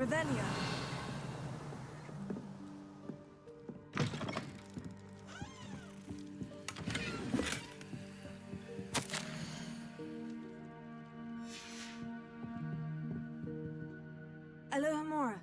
Ravenia. Alohomora.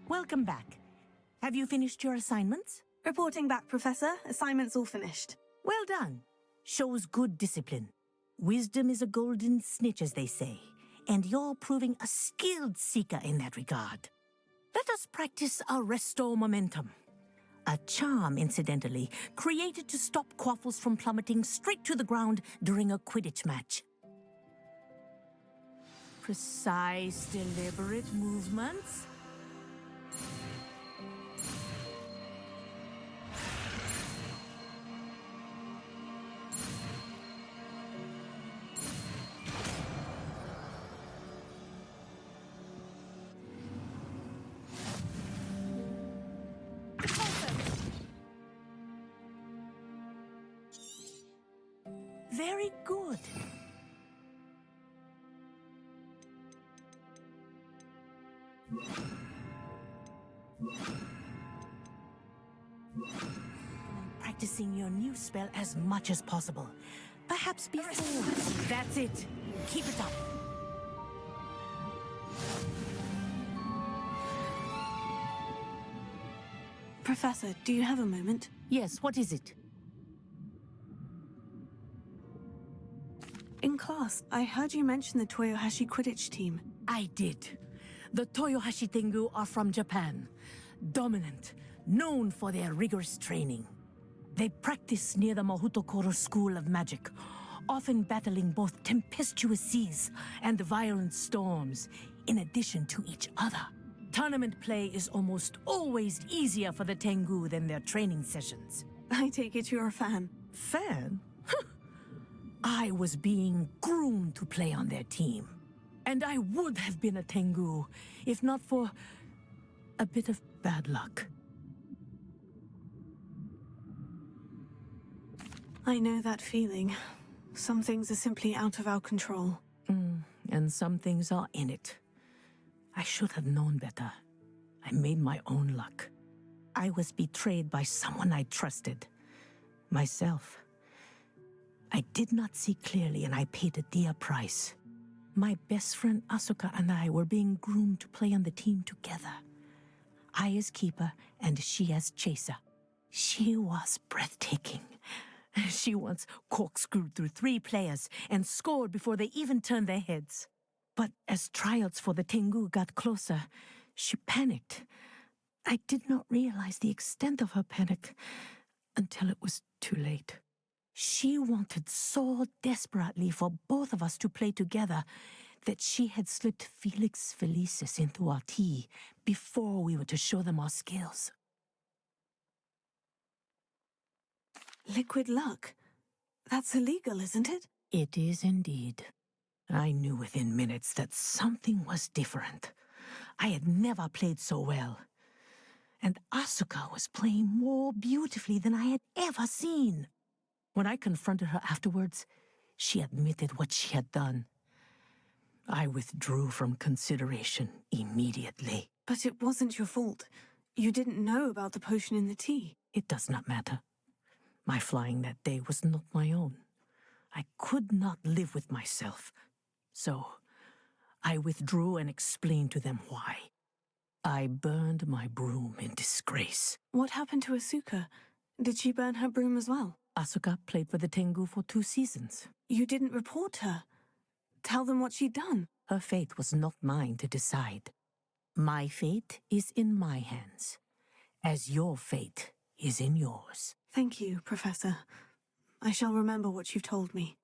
Welcome back. Have you finished your assignments? Reporting back, Professor. Assignment's all finished. Well done. Shows good discipline. Wisdom is a golden snitch, as they say, and you're proving a skilled seeker in that regard. Let us practice our restore momentum. A charm, incidentally, created to stop quaffles from plummeting straight to the ground during a Quidditch match. Precise, deliberate movements. Very good. Practicing your new spell as much as possible. Perhaps before. That's it. Keep it up. Professor, do you have a moment? Yes, what is it? In class, I heard you mention the Toyohashi Quidditch team. I did. The Toyohashi Tengu are from Japan. Dominant, known for their rigorous training. They practice near the Mahutokoro School of Magic, often battling both tempestuous seas and violent storms, in addition to each other. Tournament play is almost always easier for the Tengu than their training sessions. I take it you're a fan. Fan? I was being groomed to play on their team. And I would have been a Tengu, if not for a bit of bad luck. I know that feeling. Some things are simply out of our control. And some things are in it. I should have known better. I made my own luck. I was betrayed by someone I trusted. Myself. I did not see clearly, and I paid a dear price. My best friend Asuka and I were being groomed to play on the team together. I as keeper, and she as chaser. She was breathtaking. She once corkscrewed through 3 players and scored before they even turned their heads. But as trials for the Tengu got closer, she panicked. I did not realize the extent of her panic until it was too late. She wanted so desperately for both of us to play together that she had slipped Felix Felicis into our tea before we were to show them our skills. Liquid luck? That's illegal, isn't it? It is indeed. I knew within minutes that something was different. I had never played so well. And Asuka was playing more beautifully than I had ever seen. When I confronted her afterwards, she admitted what she had done. I withdrew from consideration immediately. But it wasn't your fault. You didn't know about the potion in the tea. It does not matter. My flying that day was not my own. I could not live with myself. So, I withdrew and explained to them why. I burned my broom in disgrace. What happened to Asuka? Did she burn her broom as well? Asuka played for the Tengu for 2 seasons. You didn't report her. Tell them what she'd done. Her fate was not mine to decide. My fate is in my hands, as your fate is in yours. Thank you, Professor. I shall remember what you've told me.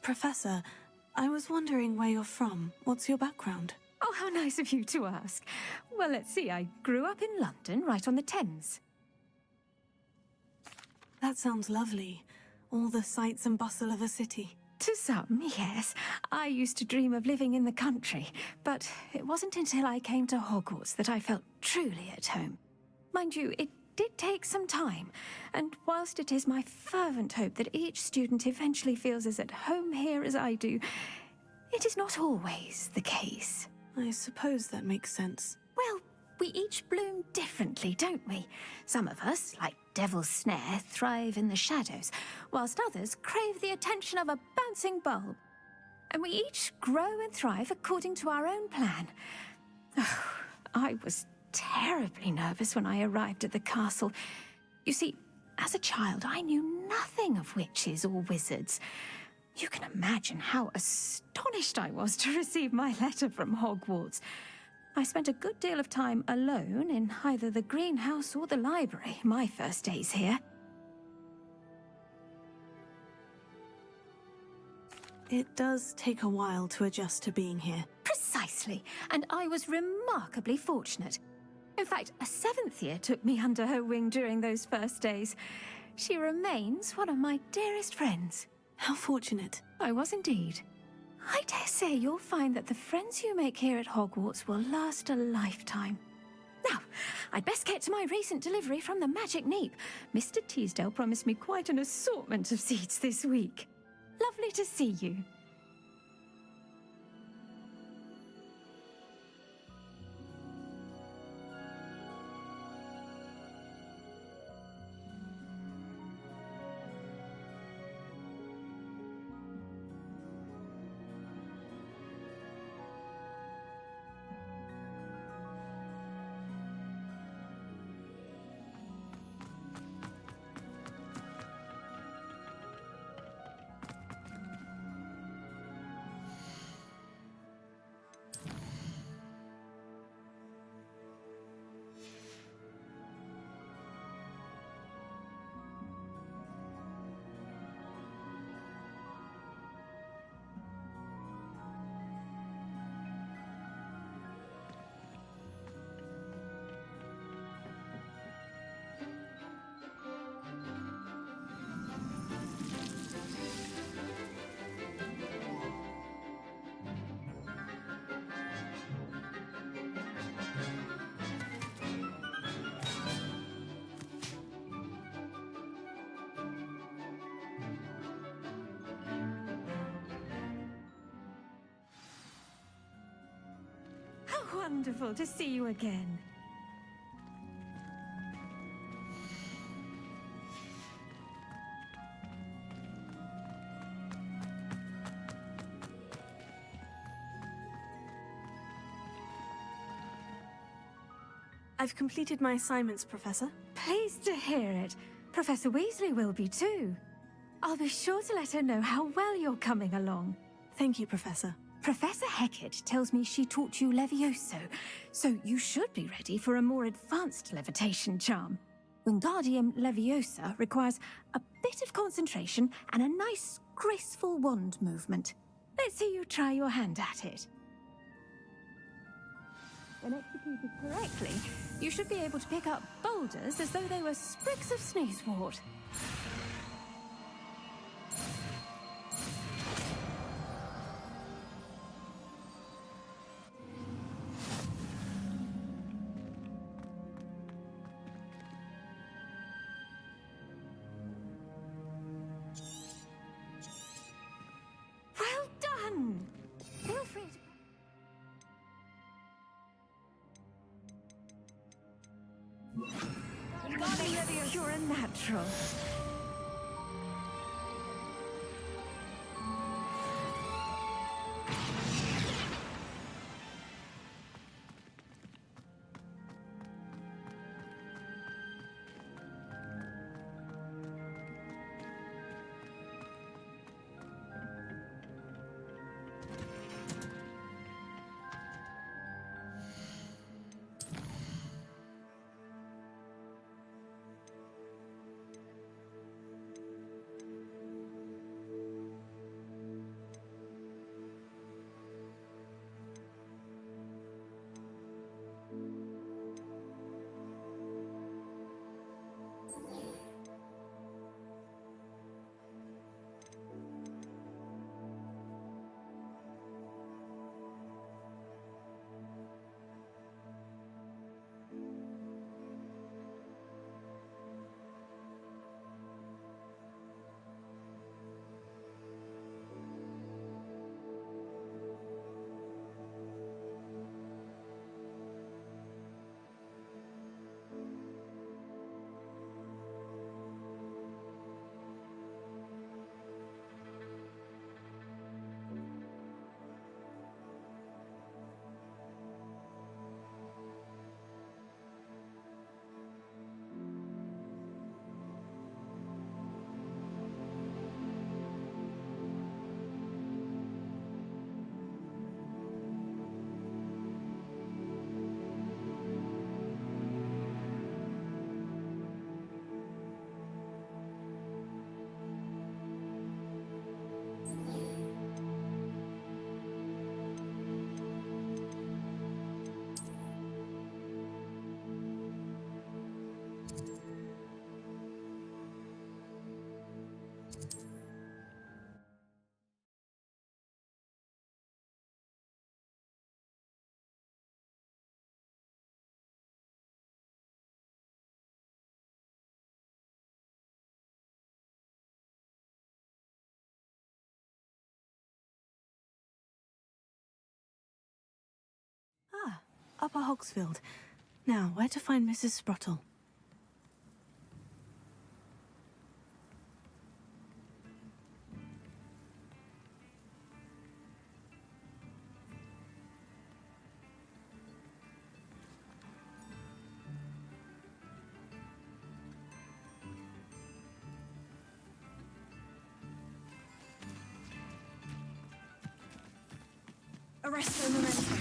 Professor, I was wondering where you're from. What's your background? Oh, how nice of you to ask. Well, let's see. I grew up in London, right on the Thames. That sounds lovely. All the sights and bustle of a city. To some, yes. I used to dream of living in the country, but it wasn't until I came to Hogwarts that I felt truly at home. Mind you, it did take some time, and whilst it is my fervent hope that each student eventually feels as at home here as I do, it is not always the case. I suppose that makes sense. Well, we each bloom differently, don't we? Some of us, like Devil's Snare, thrive in the shadows, whilst others crave the attention of a bouncing bulb. and we each grow and thrive according to our own plan. Oh, I was terribly nervous when I arrived at the castle. You see, as a child, I knew nothing of witches or wizards. You can imagine how astonished I was to receive my letter from Hogwarts. I spent a good deal of time alone in either the greenhouse or the library my first days here. It does take a while to adjust to being here. Precisely, and I was remarkably fortunate. In fact, a 7th year took me under her wing during those first days. She remains one of my dearest friends. How fortunate. I was indeed. I dare say you'll find that the friends you make here at Hogwarts will last a lifetime. Now, I'd best get to my recent delivery from the Magic Neep. Mr. Teasdale promised me quite an assortment of seeds this week. Lovely to see you. How wonderful to see you again. I've completed my assignments, Professor. Pleased to hear it. Professor Weasley will be too. I'll be sure to let her know how well you're coming along. Thank you, Professor. Professor Hecat tells me she taught you Levioso, so you should be ready for a more advanced levitation charm. Wingardium Leviosa requires a bit of concentration and a nice, graceful wand movement. Let's see you try your hand at it. When executed correctly, you should be able to pick up boulders as though they were sprigs of sneezewort. Well done! Feel free to... You're a natural. Upper Hogsfield. Now, where to find Mrs. Sprottle? Arresto momentum.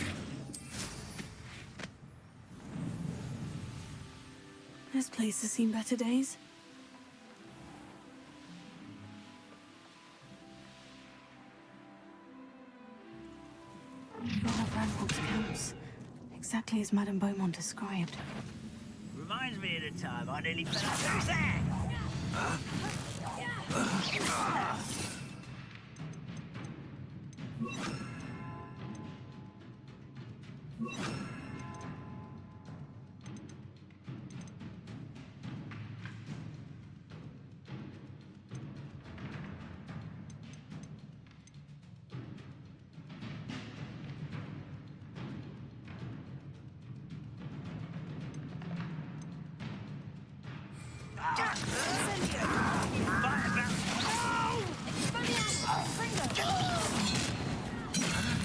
This place has seen better days. One of Ranulph's camps. Exactly as Madame Beaumont described. Reminds me of the time I nearly fell off. Who's there?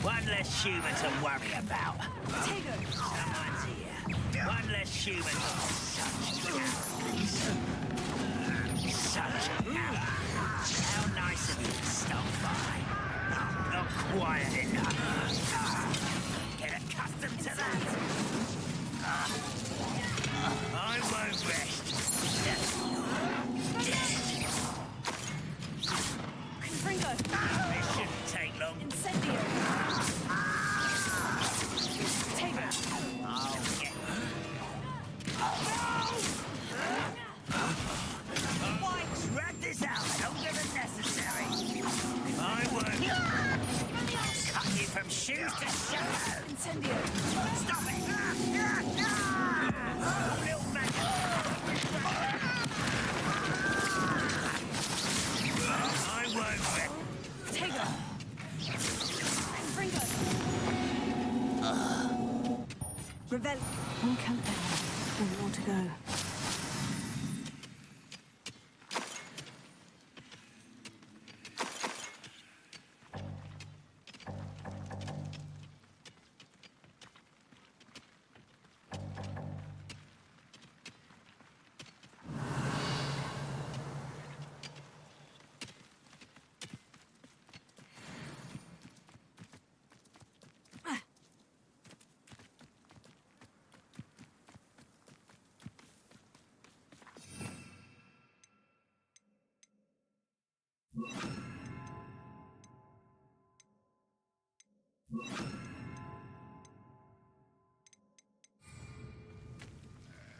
One less human to worry about. Someone's here. One less human to such cowardice. Such cowardice. How nice of you to stop by. Not quiet enough. Get accustomed to that. I won't rest. Confringo. It shouldn't take long. Incendio. Take it. I'll get Why drag this out longer than necessary? I won't cut you from shoes to shadow. Incendio. Stop it! Little maggot. I won't rest. Take it. Confringo. Revel. One camp down, and more to go.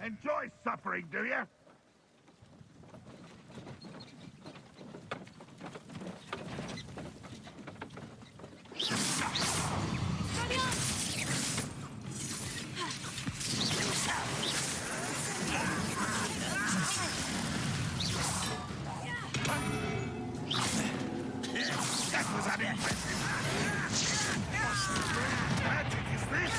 Enjoy suffering, do you? That was unimpressive. What magic is this?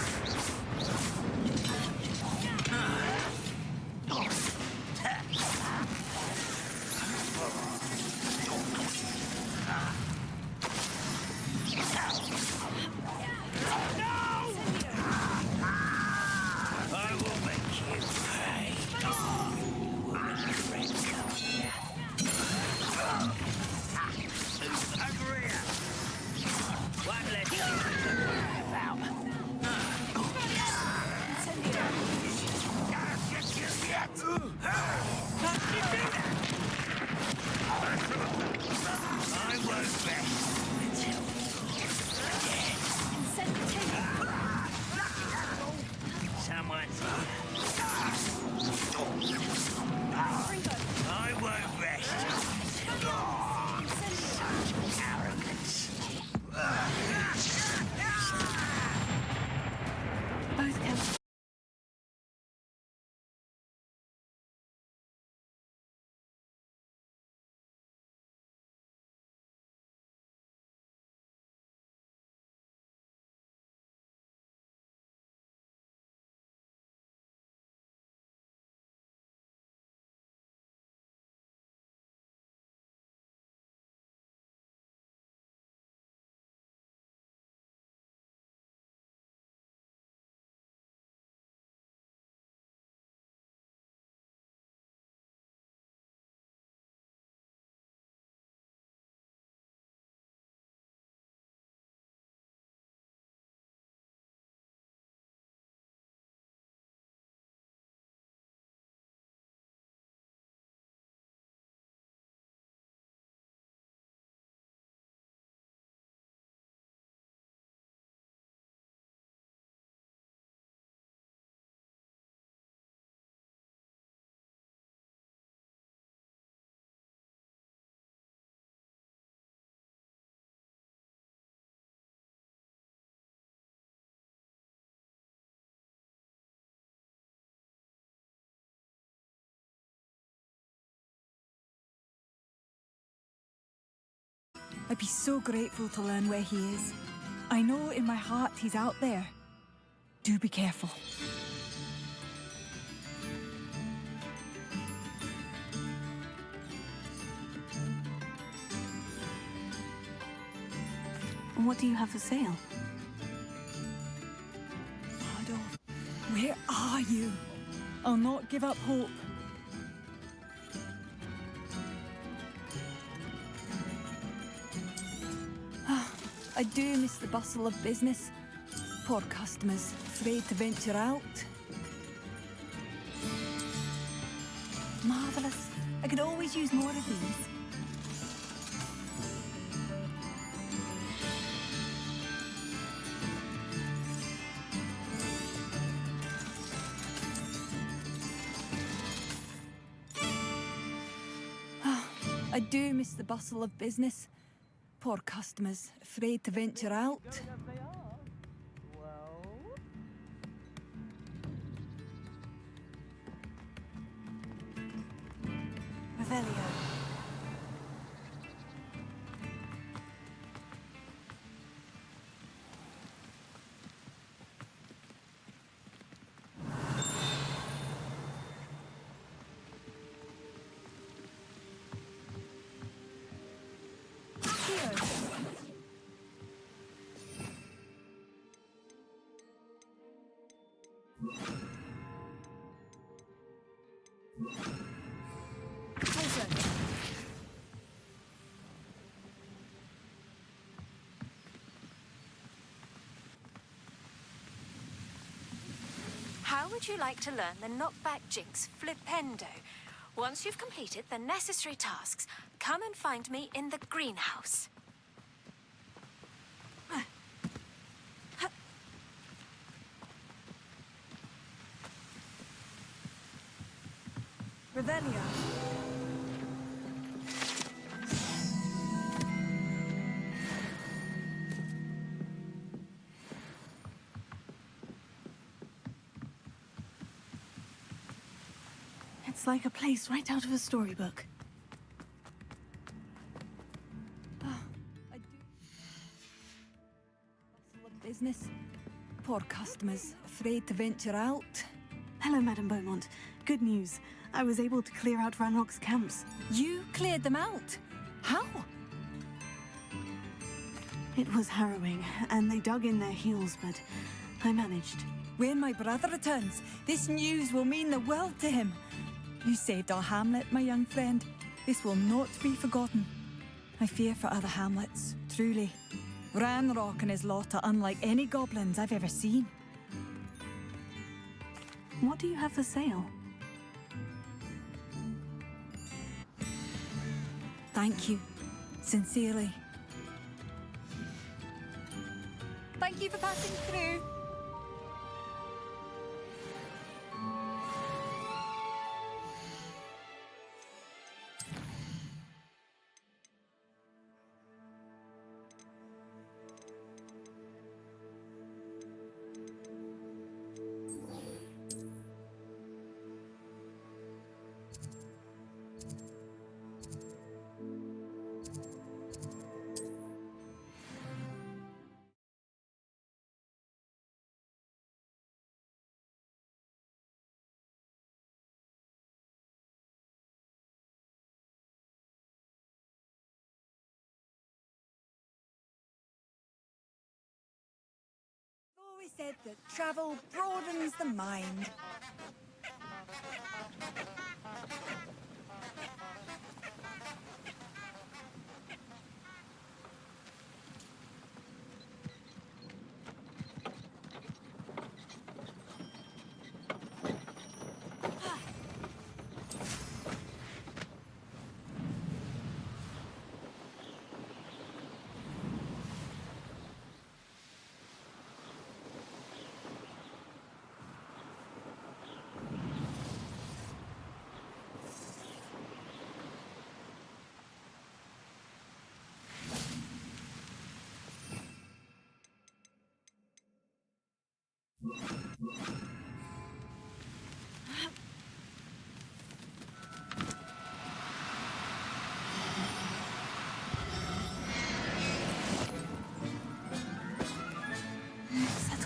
I'd be so grateful to learn where he is. I know in my heart he's out there. Do be careful. What do you have for sale? Adolf, where are you? I'll not give up hope. I do miss the bustle of business. Poor customers, afraid to venture out. Marvellous. I could always use more of these. I do miss the bustle of business. Poor customers, afraid to venture out. Revelio. How would you like to learn the knockback jinx flipendo? Once you've completed the necessary tasks, come and find me in the greenhouse. Revelio. It's like a place right out of a storybook. I do. Bustle of business. Poor customers, afraid to venture out. Hello, Madame Beaumont. Good news. I was able to clear out Ranrock's camps. You cleared them out? How? It was harrowing, and they dug in their heels, but I managed. When my brother returns, this news will mean the world to him. You saved our hamlet, my young friend. This will not be forgotten. I fear for other hamlets, truly. Ranrock and his lot are unlike any goblins I've ever seen. What do you have for sale? Thank you. Sincerely. Thank you for passing through. Always said that travel broadens the mind.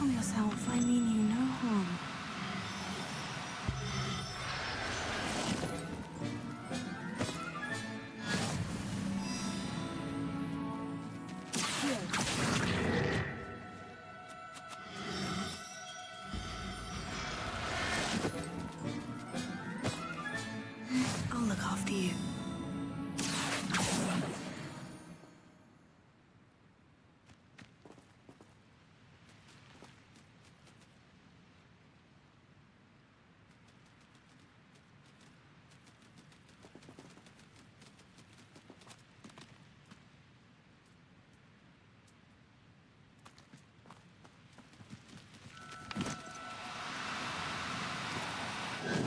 Settle yourself. I mean you no harm. I'll look after you.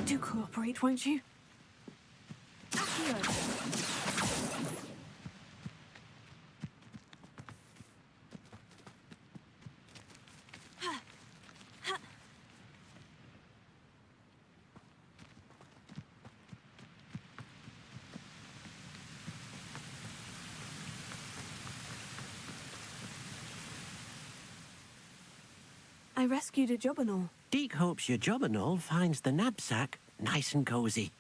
Do cooperate, won't you? I rescued a jobberknoll. Deke hopes your jobberknoll finds the knapsack nice and cosy.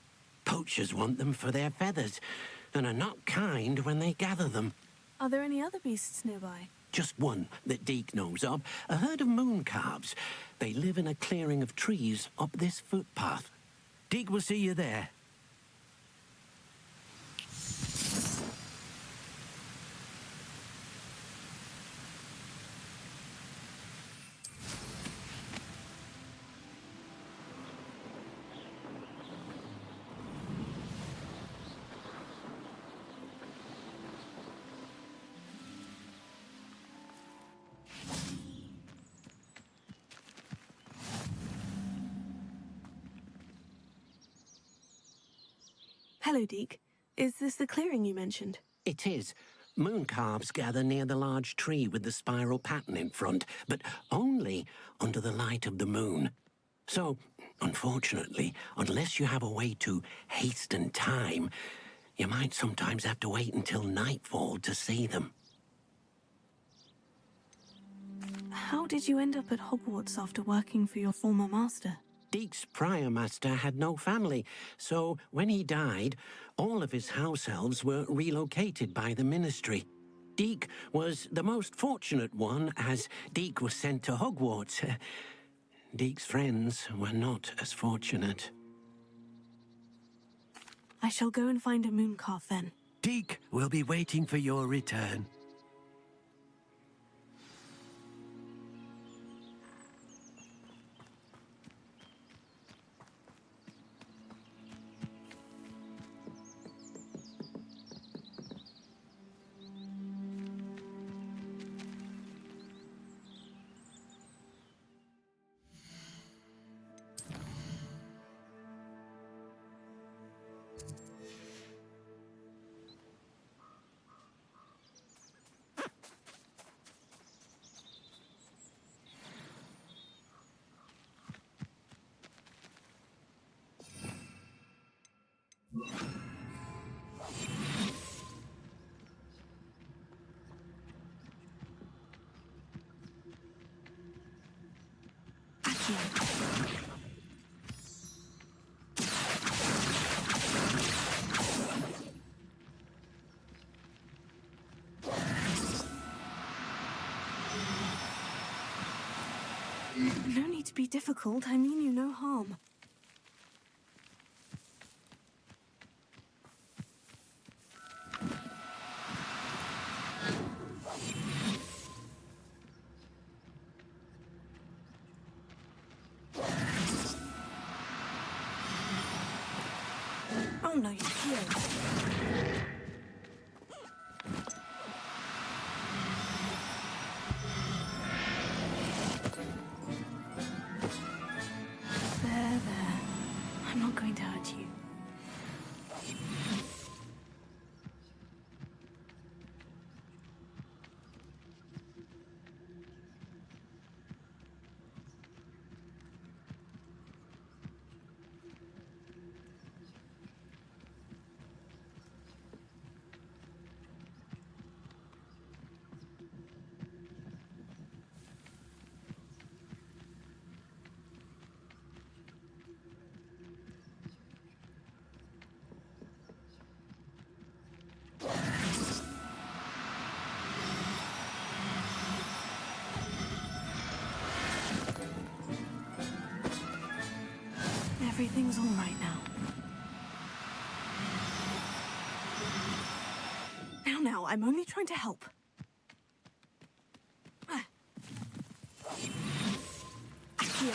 Poachers want them for their feathers, and are not kind when they gather them. Are there any other beasts nearby? Just one that Deke knows of, a herd of moon calves. They live in a clearing of trees up this footpath. Deke will see you there. Hello, Deke. Is this the clearing you mentioned? It is. Moon calves gather near the large tree with the spiral pattern in front, but only under the light of the moon. So, unfortunately, unless you have a way to hasten time, you might sometimes have to wait until nightfall to see them. How did you end up at Hogwarts after working for your former master? Deke's prior master had no family, so when he died, all of his house elves were relocated by the ministry. Deke was the most fortunate one, as Deke was sent to Hogwarts. Deke's friends were not as fortunate. I shall go and find a mooncalf then. Deke will be waiting for your return. No need to be difficult. I mean you no harm. Oh no, you're here. There. I'm not going to hurt you. everything's all right now. Now, I'm only trying to help. Here.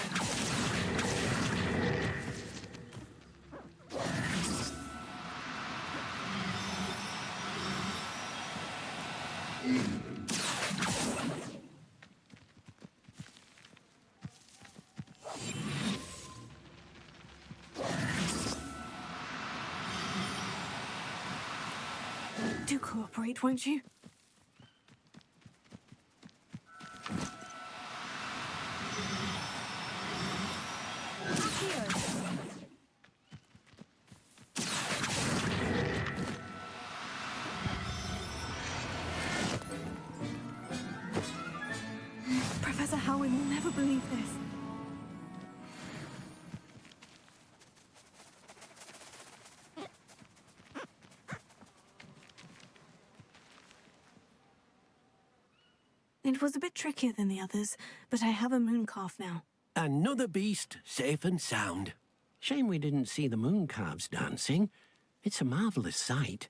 Do cooperate, won't you? Professor Howin will never believe this. It was a bit trickier than the others, but I have a moon calf now. Another beast, safe and sound. Shame we didn't see the moon calves dancing. It's a marvelous sight.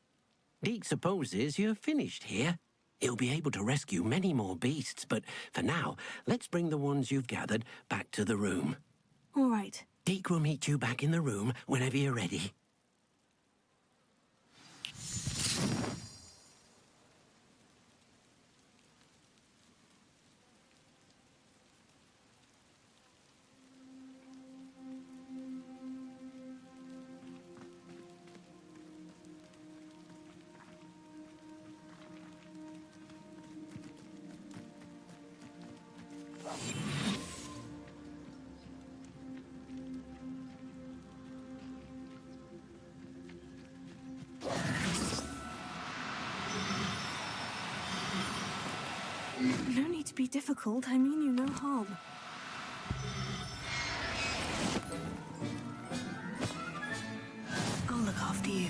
Deke supposes you're finished here. He'll be able to rescue many more beasts, but for now, let's bring the ones you've gathered back to the room. All right. Deke will meet you back in the room whenever you're ready. No need to be difficult. I mean you no harm. I'll look after you.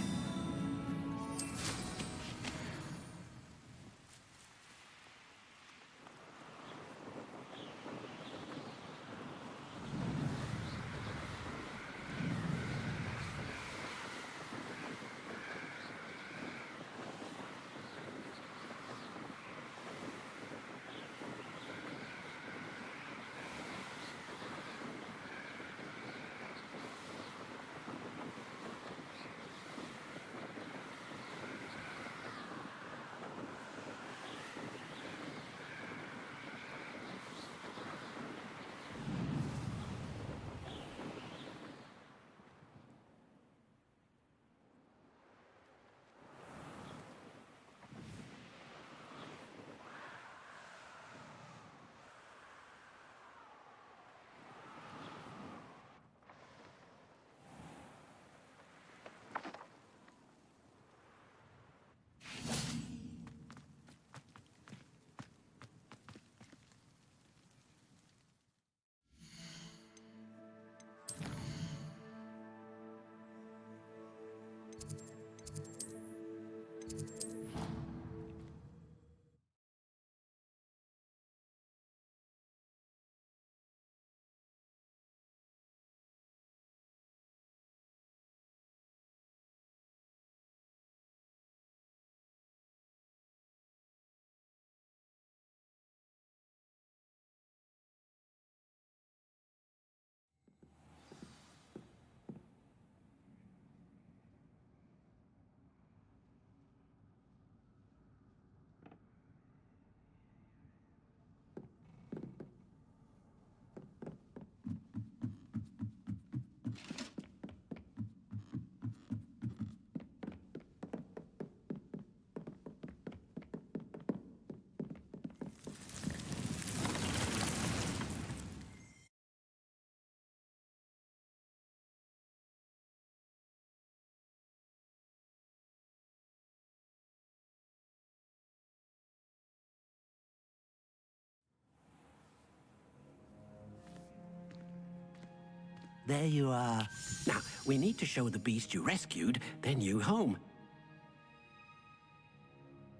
There you are. Now, we need to show the beast you rescued their new home.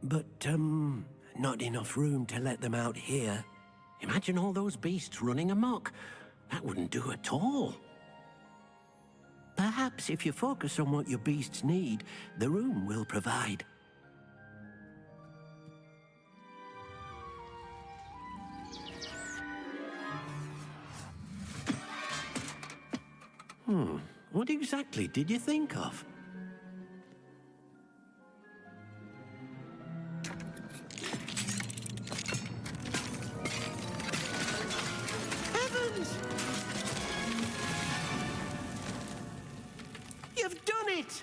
But, not enough room to let them out here. Imagine all those beasts running amok. That wouldn't do at all. Perhaps if you focus on what your beasts need, the room will provide. What exactly did you think of? Heavens! You've done it!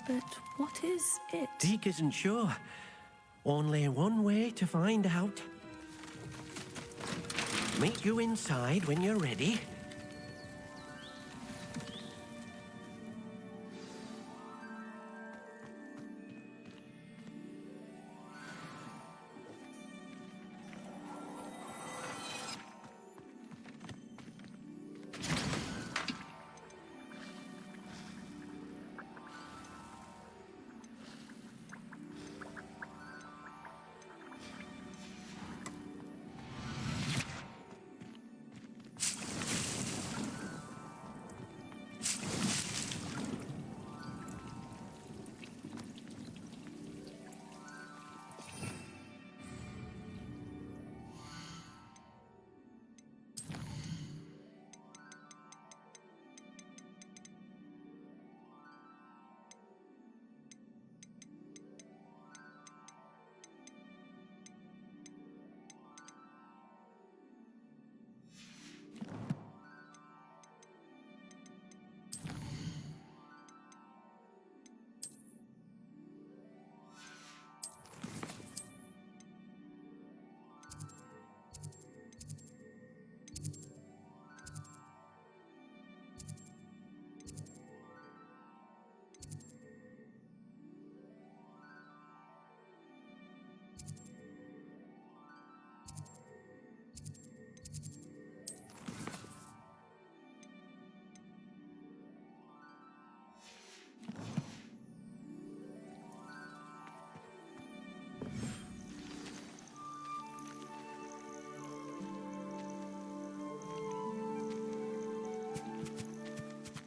But what is it? Deke isn't sure. Only one way to find out. Meet you inside when you're ready.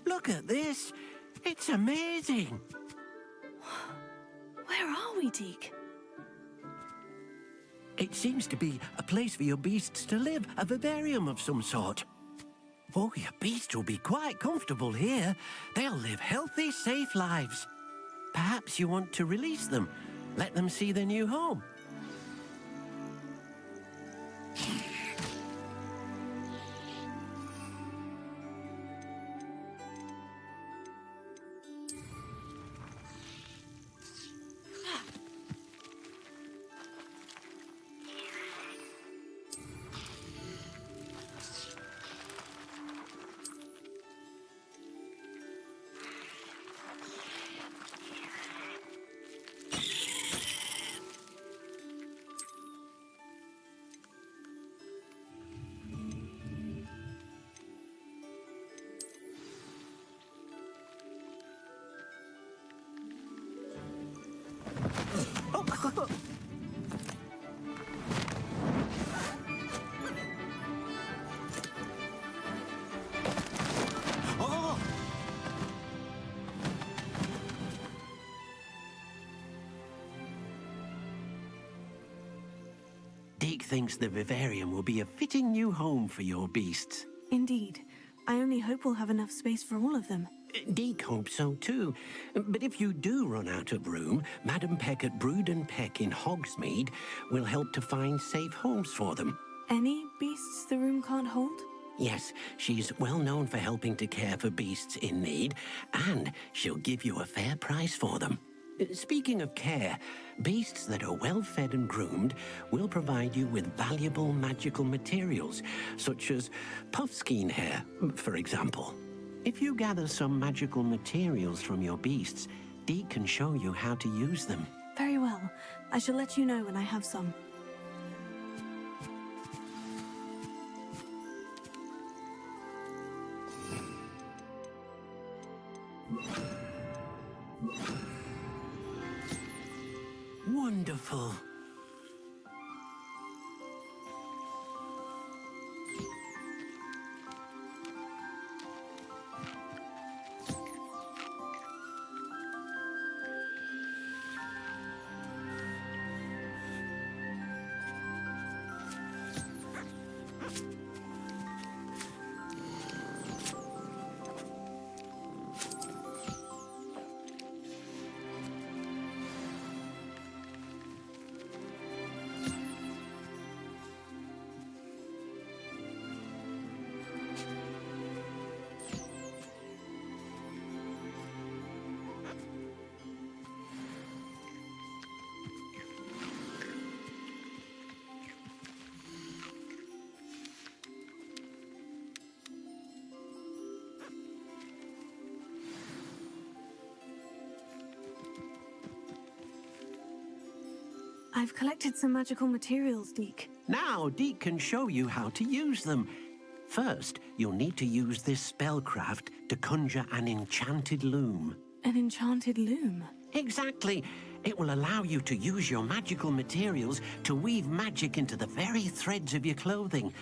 Look at this. It's amazing. Where are we, Deke? It seems to be a place for your beasts to live, a vivarium of some sort. Oh, your beasts will be quite comfortable here. They'll live healthy, safe lives. Perhaps you want to release them, let them see their new home. Deke thinks the vivarium will be a fitting new home for your beasts. Indeed. I only hope we'll have enough space for all of them. Deke hopes so too. But if you do run out of room, Madam Peck at Brood and Peck in Hogsmeade will help to find safe homes for them. Any beasts the room can't hold? Yes, she's well known for helping to care for beasts in need, and she'll give you a fair price for them. Speaking of care, beasts that are well fed and groomed will provide you with valuable magical materials, such as puffskein hair, for example. If you gather some magical materials from your beasts, Deke can show you how to use them. Very well. I shall let you know when I have some. Wonderful. I've collected some magical materials, Deke. Now, Deke can show you how to use them. First, you'll need to use this spellcraft to conjure an enchanted loom. An enchanted loom? Exactly. It will allow you to use your magical materials to weave magic into the very threads of your clothing,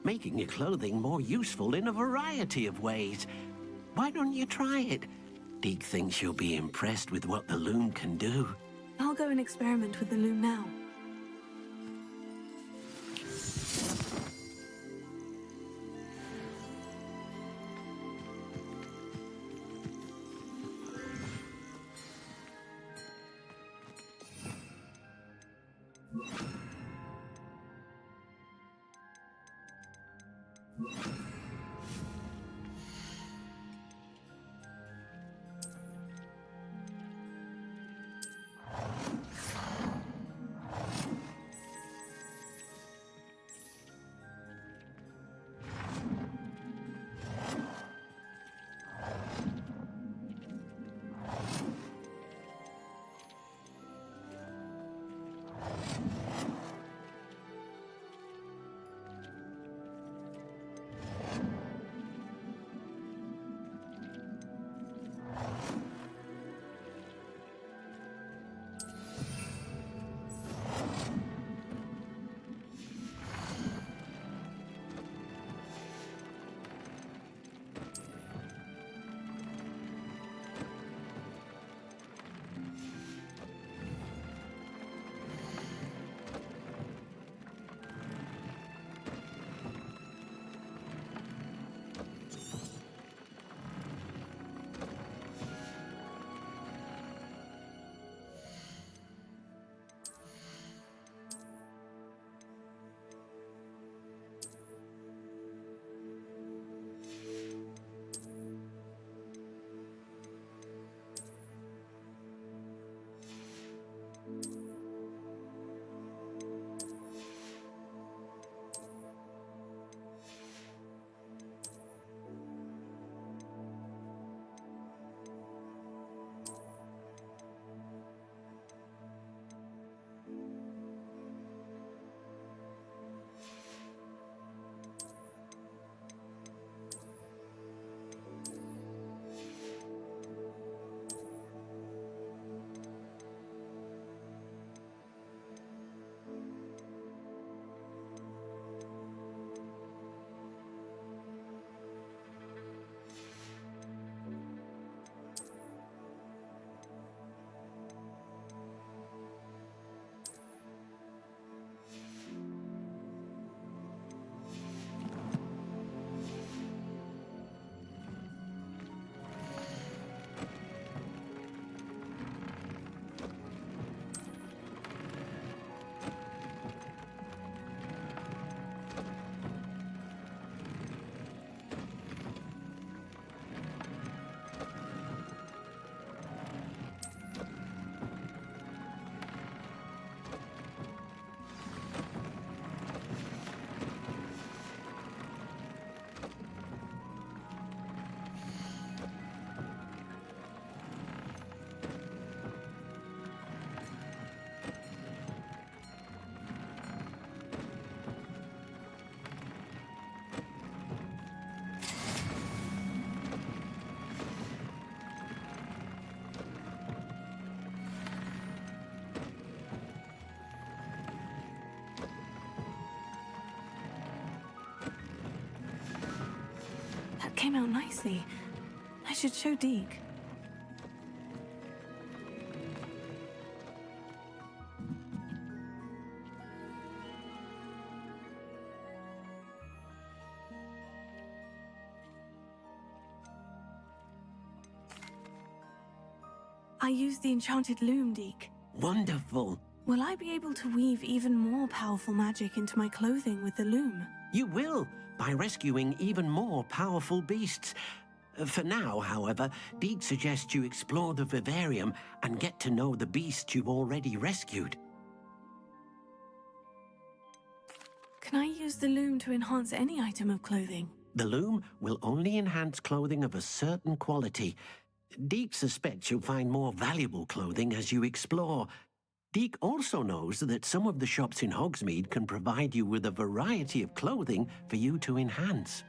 making your clothing more useful in a variety of ways. Why don't you try it? Deke thinks you'll be impressed with what the loom can do. I'll go and experiment with the loom now. Came out nicely. I should show Deke. I used the enchanted loom, Deke. Wonderful. Will I be able to weave even more powerful magic into my clothing with the loom? You will, by rescuing even more powerful beasts. For now, however, Deke suggests you explore the vivarium and get to know the beasts you've already rescued. Can I use the loom to enhance any item of clothing? The loom will only enhance clothing of a certain quality. Deke suspects you'll find more valuable clothing as you explore. Deke also knows that some of the shops in Hogsmeade can provide you with a variety of clothing for you to enhance.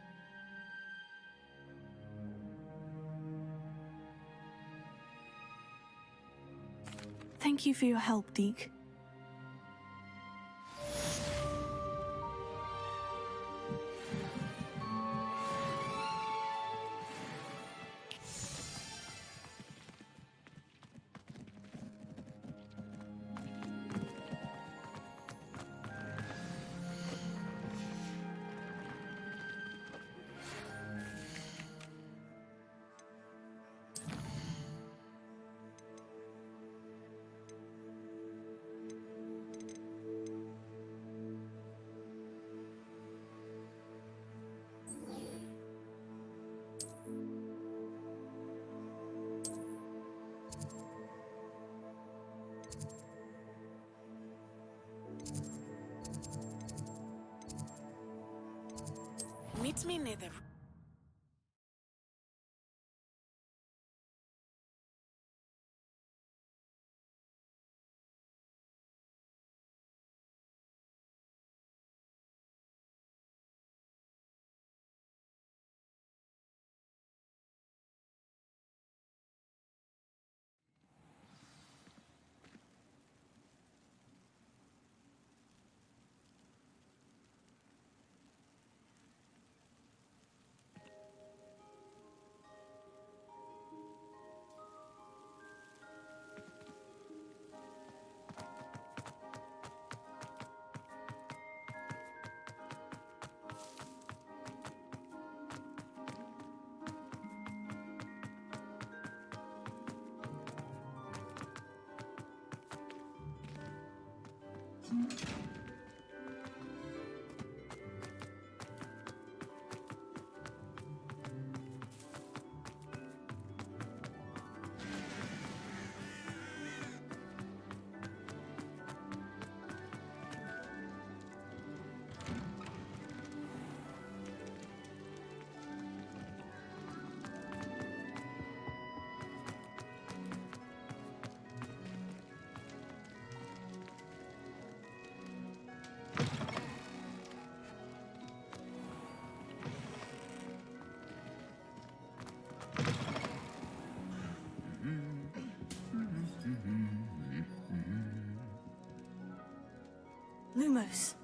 Thank you for your help, Deke. Meet me near the... Lumos.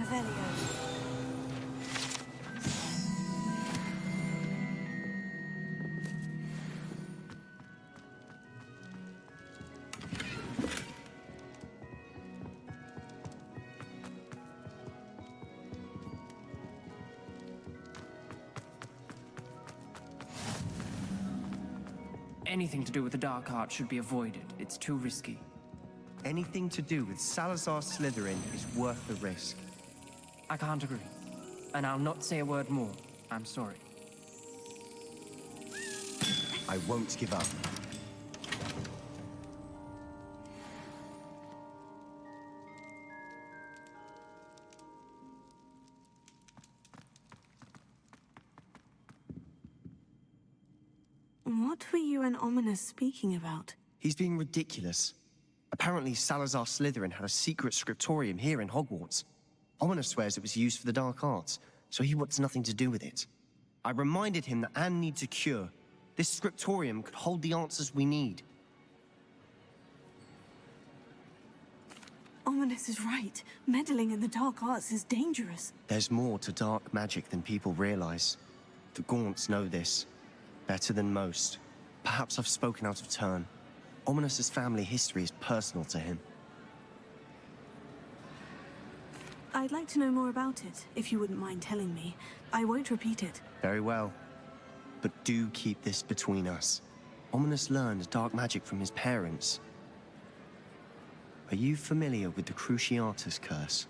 Revelio. Anything to do with the dark art should be avoided. It's too risky. Anything to do with Salazar Slytherin is worth the risk. I can't agree. And I'll not say a word more. I'm sorry. I won't give up. What were you and Ominous speaking about? He's being ridiculous. Apparently, Salazar Slytherin had a secret scriptorium here in Hogwarts. Ominous swears it was used for the dark arts, so he wants nothing to do with it. I reminded him that Anne needs a cure, This scriptorium could hold the answers we need. Ominous is right. Meddling in the dark arts is dangerous. There's more to dark magic than people realize. The Gaunts know this. Better than most. Perhaps I've spoken out of turn. Ominous's family history is personal to him. I'd like to know more about it, if you wouldn't mind telling me. I won't repeat it. Very well. But do keep this between us. Ominous learned dark magic from his parents. Are you familiar with the Cruciatus curse?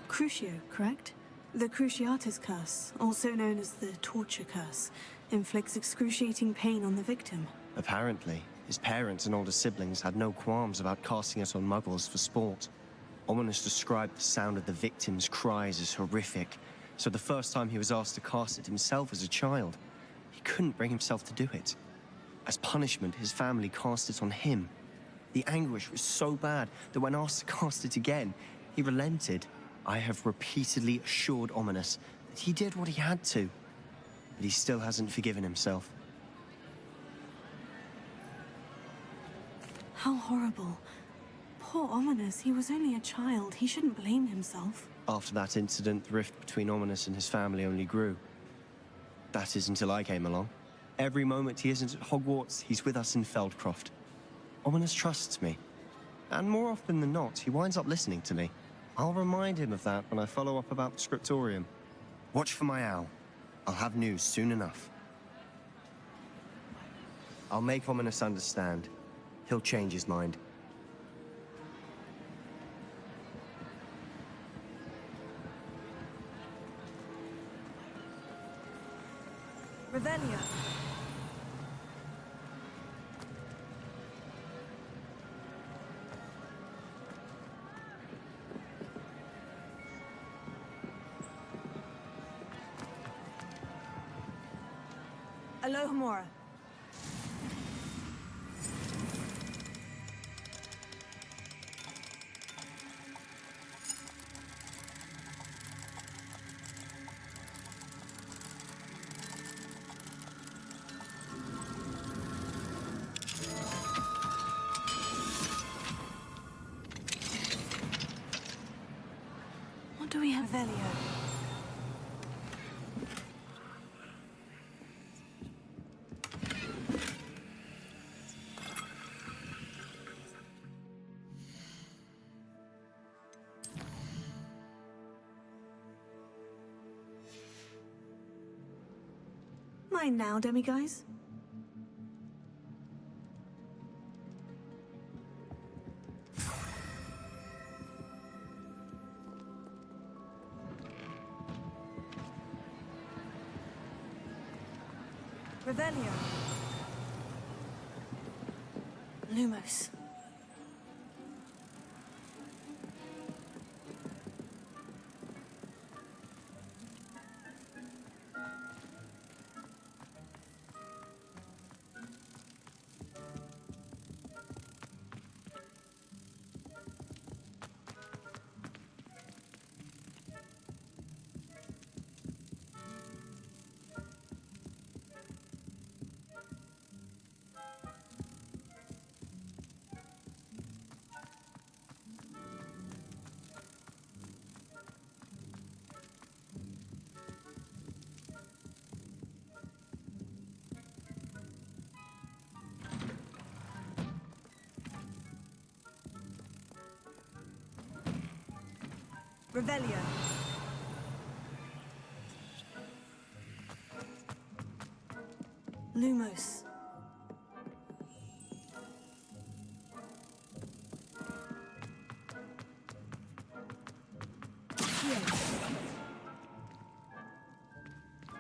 Crucio, correct? The Cruciatus curse, also known as the torture curse, inflicts excruciating pain on the victim. Apparently, his parents and older siblings had no qualms about casting it on muggles for sport. Ominous described the sound of the victim's cries as horrific, so the first time he was asked to cast it himself as a child, he couldn't bring himself to do it. As punishment, his family cast it on him. The anguish was so bad that when asked to cast it again, he relented. I have repeatedly assured Ominous that he did what he had to, but he still hasn't forgiven himself. How horrible. Poor Ominous, he was only a child. He shouldn't blame himself. After that incident, the rift between Ominous and his family only grew. That is until I came along. Every moment he isn't at Hogwarts, he's with us in Feldcroft. Ominous trusts me. And more often than not, he winds up listening to me. I'll remind him of that when I follow up about the scriptorium. Watch for my owl. I'll have news soon enough. I'll make Ominous understand. He'll change his mind. Revelio. Alohomora. What do we have? Revelio. Mine now, demiguise. Revelio. Lumos. Revelio. Lumos.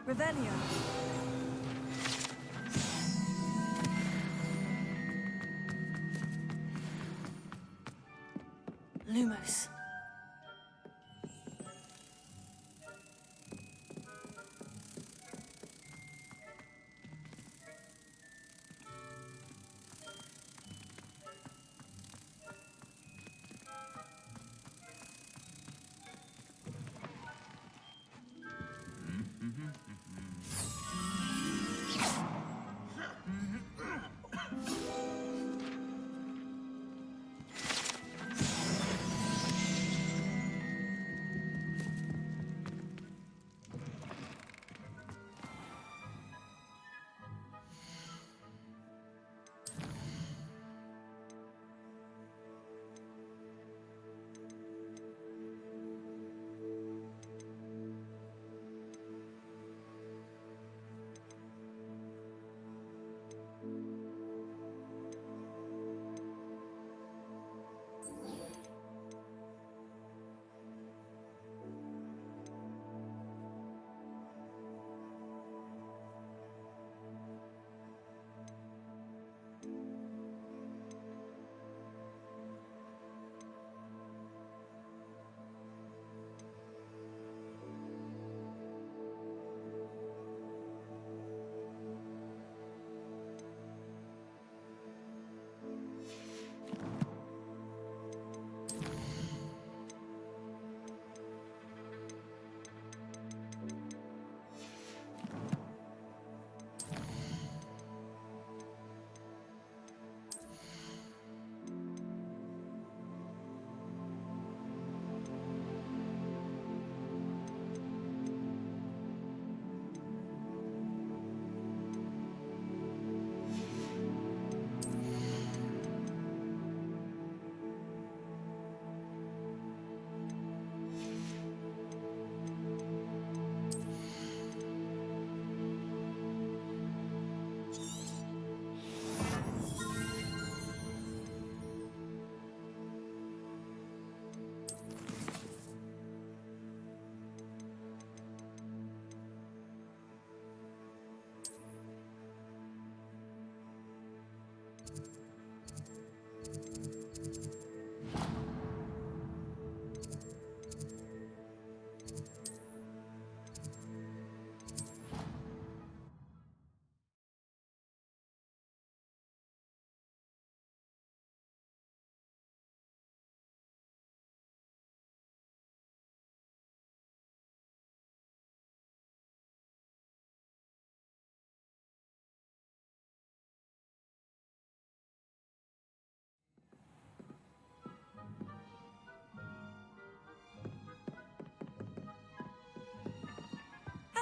Revelio. Lumos.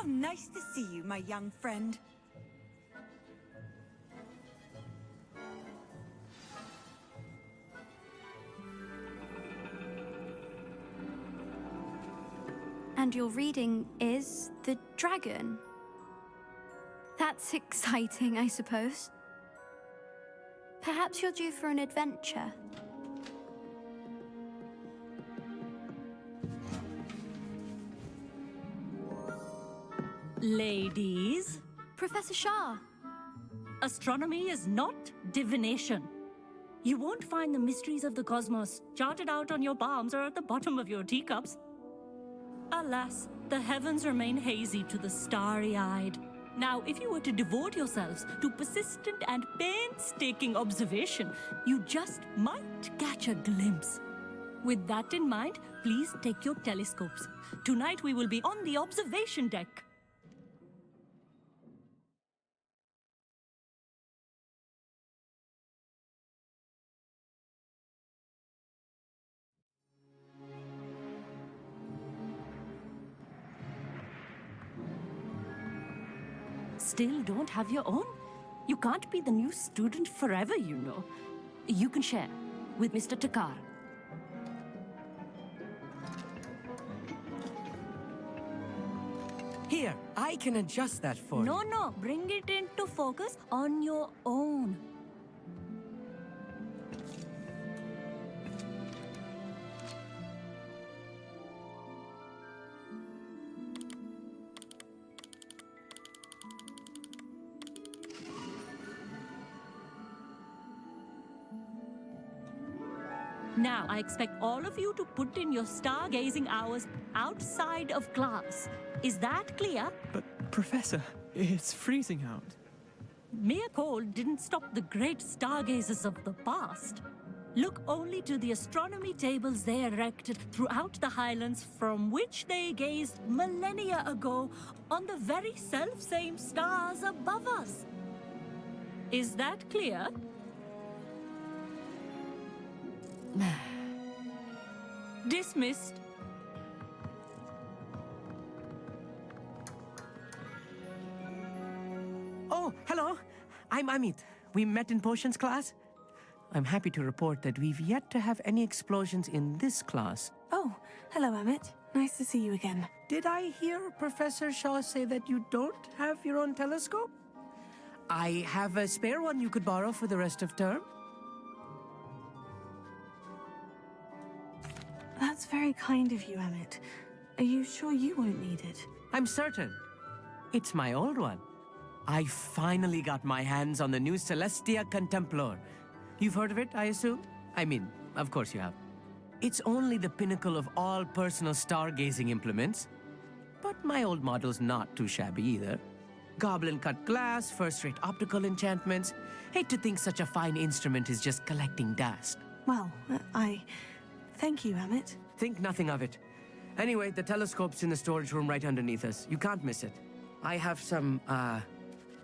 How nice to see you, my young friend. And your reading is The Dragon. That's exciting, I suppose. Perhaps you're due for an adventure. Ladies, Professor Shah. astronomy is not divination. You won't find the mysteries of the cosmos charted out on your palms or at the bottom of your teacups. Alas, the heavens remain hazy to the starry-eyed. Now, if you were to devote yourselves to persistent and painstaking observation, you just might catch a glimpse. With that in mind, please take your telescopes. Tonight we will be on the observation deck. Still don't have your own? You can't be the new student forever, you know. You can share with Mr. Takar. Here, I can adjust that for you. No, bring it into focus on your own. Now, I expect all of you to put in your stargazing hours outside of class. Is that clear? But, Professor, it's freezing out. Mere cold didn't stop the great stargazers of the past. Look only to the astronomy tables they erected throughout the highlands from which they gazed millennia ago on the very self-same stars above us. Is that clear? Dismissed. Oh, hello. I'm Amit. We met in potions class. I'm happy to report that we've yet to have any explosions in this class. Oh, hello, Emmett. Nice to see you again. Did I hear Professor Shaw say that you don't have your own telescope? I have a spare one you could borrow for the rest of term. That's very kind of you, Emmett. Are you sure you won't need it? I'm certain. It's my old one. I finally got my hands on the new Celestia Contemplar. You've heard of it, I assume? I mean, of course you have. It's only the pinnacle of all personal stargazing implements. But my old model's not too shabby either. Goblin-cut glass, first-rate optical enchantments. Hate to think such a fine instrument is just collecting dust. Well, thank you, Emmett. Think nothing of it. Anyway, the telescope's in the storage room right underneath us. You can't miss it. I have some,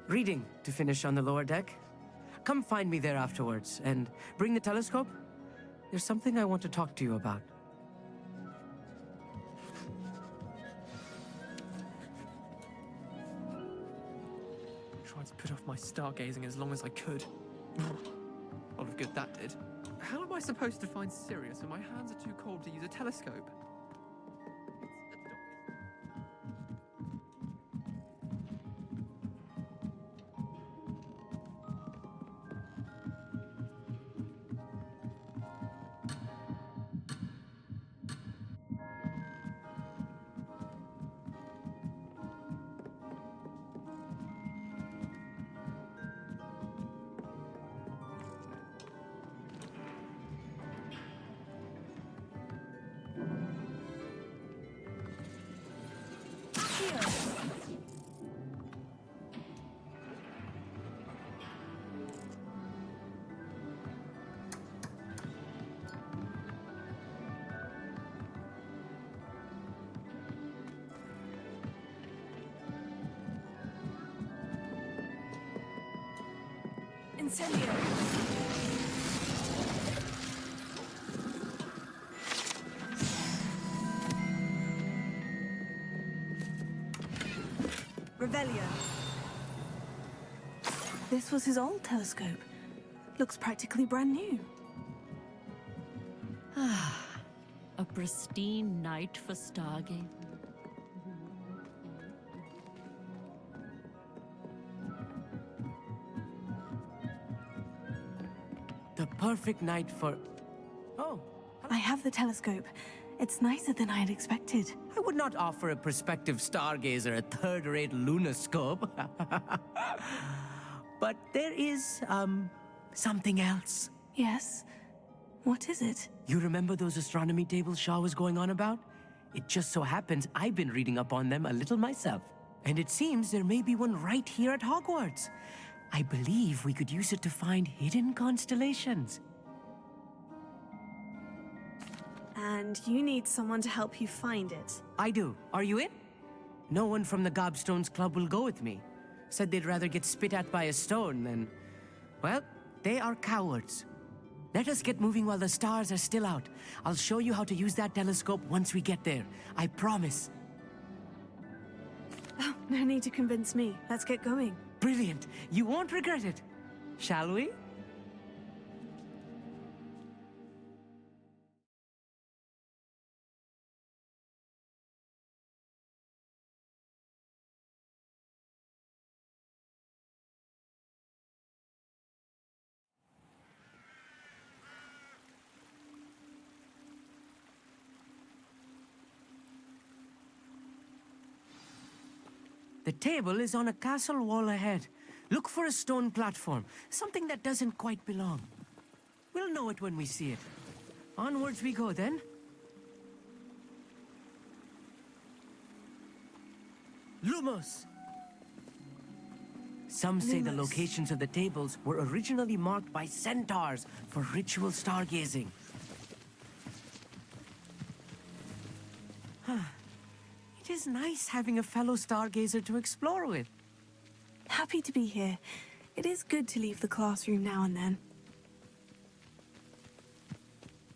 reading to finish on the lower deck. Come find me there afterwards, and bring the telescope. There's something I want to talk to you about. Tried to put off my stargazing as long as I could. A lot of good that did. How am I supposed to find Sirius when my hands are too cold to use a telescope? Incendio. Revelio. This was his old telescope. Looks practically brand new. A pristine night for stargazing. The perfect night for... Oh, I have the telescope. It's nicer than I had expected. I would not offer a prospective stargazer a third-rate lunoscope. But there is, something else. Yes? What is it? You remember those astronomy tables Shaw was going on about? It just so happens I've been reading up on them a little myself. And it seems there may be one right here at Hogwarts. I believe we could use it to find hidden constellations. And you need someone to help you find it. I do. Are you in? No one from the Gobstones Club will go with me. Said they'd rather get spit at by a stone than... Well, they are cowards. Let us get moving while the stars are still out. I'll show you how to use that telescope once we get there. I promise. Oh, no need to convince me. Let's get going. Brilliant. You won't regret it. Shall we? The table is on a castle wall ahead. Look for a stone platform, something that doesn't quite belong. We'll know it when we see it. Onwards we go then. Lumos! Some say the locations of the tables were originally marked by centaurs for ritual stargazing. It is nice having a fellow stargazer to explore with. Happy to be here. It is good to leave the classroom now and then.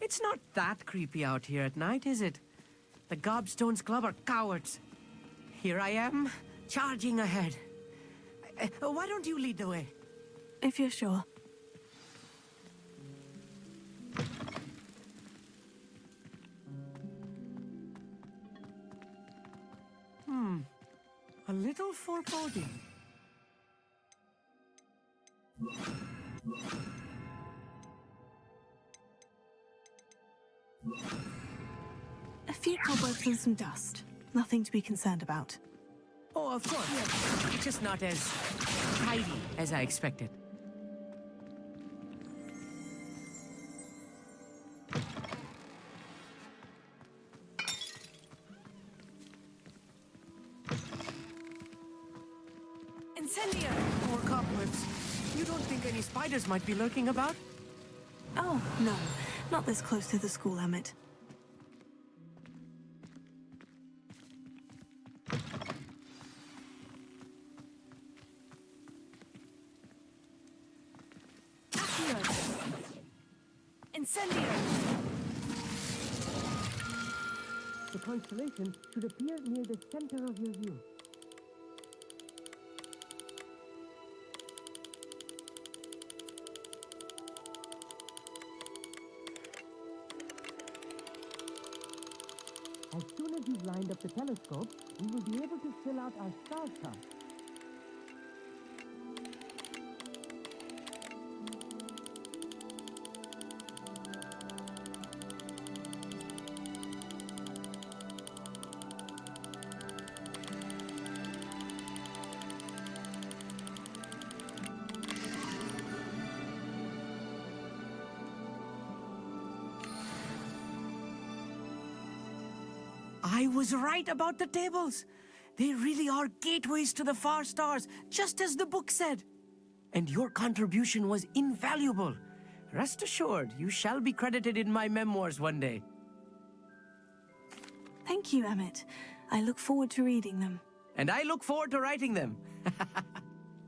It's not that creepy out here at night, is it? The Gobstones Club are cowards. Here I am, charging ahead. Why don't you lead the way? If you're sure. A little foreboding. A few cobwebs and some dust. Nothing to be concerned about. Oh, of course. Just not as tidy as I expected. Incendio! More cobwebs. You don't think any spiders might be lurking about? Oh, no. Not this close to the school, Emmett. Incendio! The constellation should appear near the center of your view. As soon as you've lined up the telescope, we will be able to fill out our star chart. I was right about the tables. They really are gateways to the far stars, just as the book said. And your contribution was invaluable. Rest assured, you shall be credited in my memoirs one day. Thank you, Emmett. I look forward to reading them. And I look forward to writing them.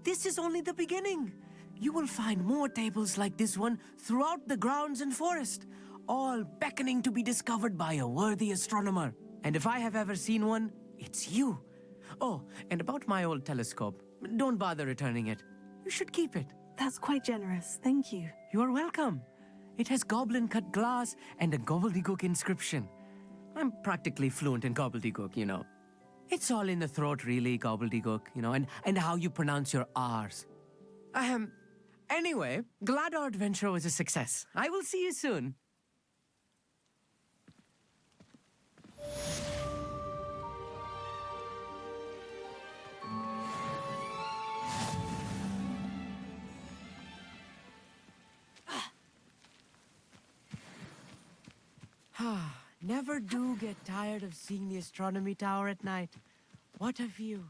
This is only the beginning. You will find more tables like this one throughout the grounds and forest, all beckoning to be discovered by a worthy astronomer. And if I have ever seen one, it's you. Oh, and about my old telescope. Don't bother returning it. You should keep it. That's quite generous, thank you. You are welcome. It has goblin-cut glass and a gobbledygook inscription. I'm practically fluent in gobbledygook, you know. It's all in the throat, really, gobbledygook, you know, and how you pronounce your R's. Anyway, glad our adventure was a success. I will see you soon. Never do get tired of seeing the astronomy tower at night. What a view.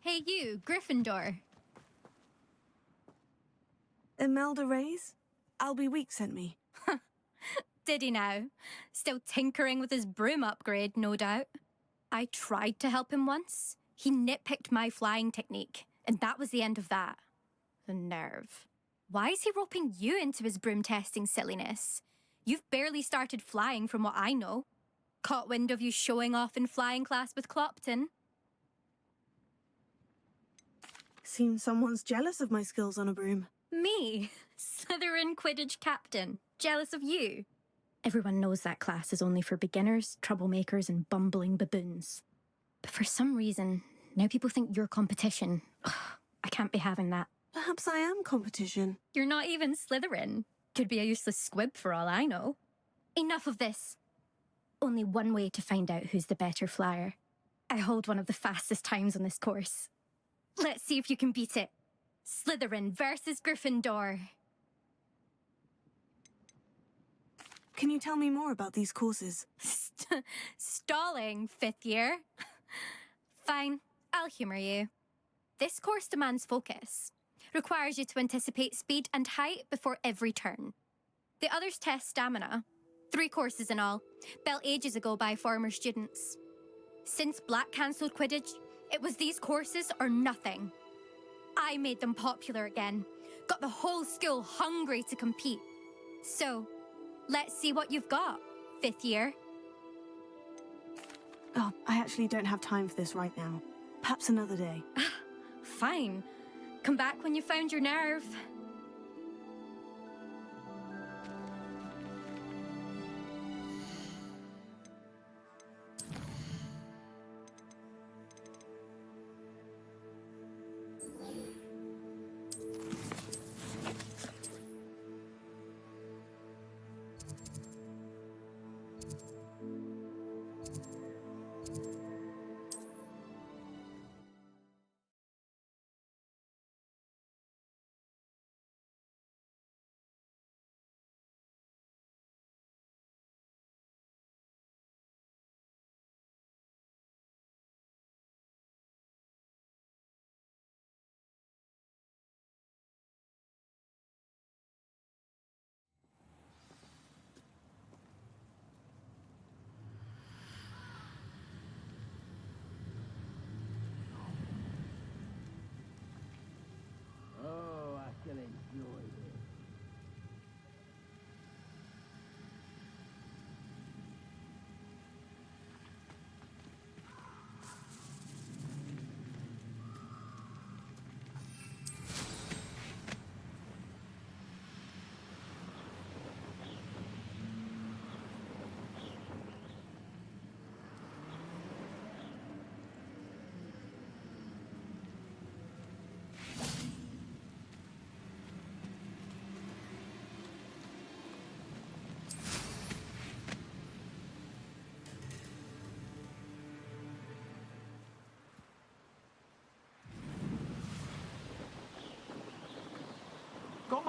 Hey you, Gryffindor. Imelda Reyes? Albie Week sent me. Did he now? Still tinkering with his broom upgrade, no doubt. I tried to help him once. He nitpicked my flying technique, and that was the end of that. The nerve. Why is he roping you into his broom testing silliness? You've barely started flying from what I know. Caught wind of you showing off in flying class with Clopton. Seems someone's jealous of my skills on a broom. Me? Slytherin Quidditch captain. Jealous of you? Everyone knows that class is only for beginners, troublemakers, and bumbling baboons. But for some reason, now people think you're competition. Ugh, I can't be having that. Perhaps I am competition. You're not even Slytherin. Could be a useless squib for all I know. Enough of this. Only one way to find out who's the better flyer. I hold one of the fastest times on this course. Let's see if you can beat it. Slytherin versus Gryffindor. Can you tell me more about these courses? Stalling, 5th year. Fine, I'll humour you. This course demands focus. Requires you to anticipate speed and height before every turn. The others test stamina. 3 courses in all, built ages ago by former students. Since Black cancelled Quidditch, it was these courses or nothing. I made them popular again. Got the whole school hungry to compete. So, let's see what you've got, 5th year. Oh, I actually don't have time for this right now. Perhaps another day. Fine. Come back when you found your nerve.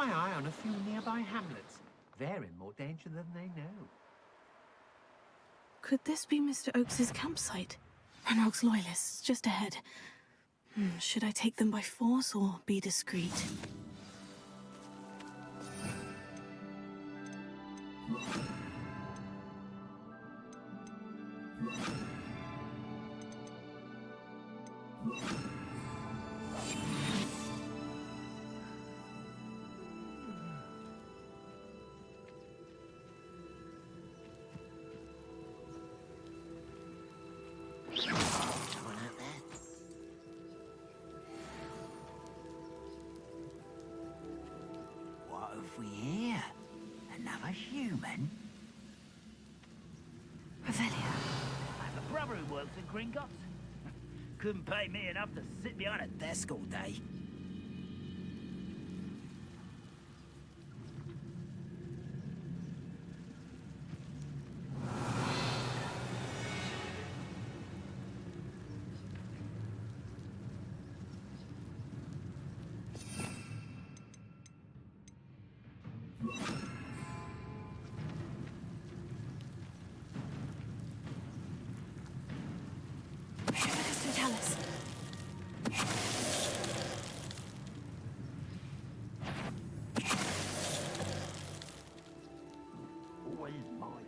my eye on a few nearby hamlets. They're in more danger than they know. Could this be Mr. Oakes's campsite? Ranrock's loyalists, just ahead. Should I take them by force or be discreet? What have we here? Another human? Revelio. I have a brother who works at Gringotts. Couldn't pay me enough to sit behind a desk all day. Taurus. Always my fault.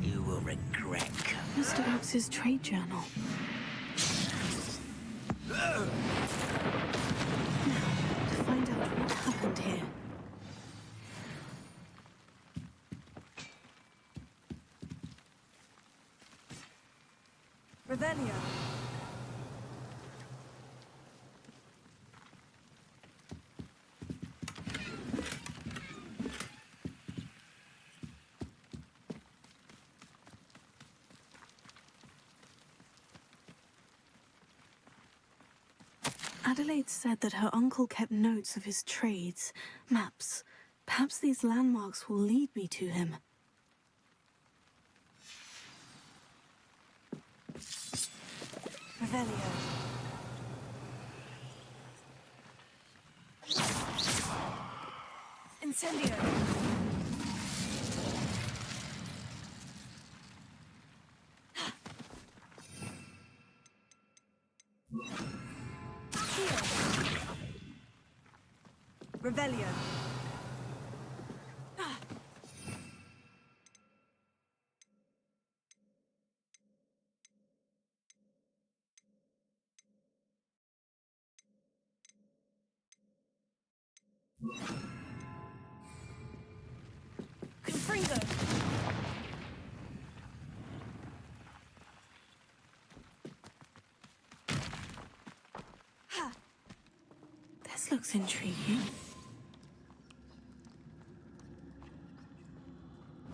You will regret. Mr. Oakes's trade journal. Now, to find out what happened here. Revelio. Adelaide said that her uncle kept notes of his trades, maps. Perhaps these landmarks will lead me to him. Revelio. Incendio. Revelio. Confringo. This looks intriguing.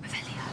Revelio.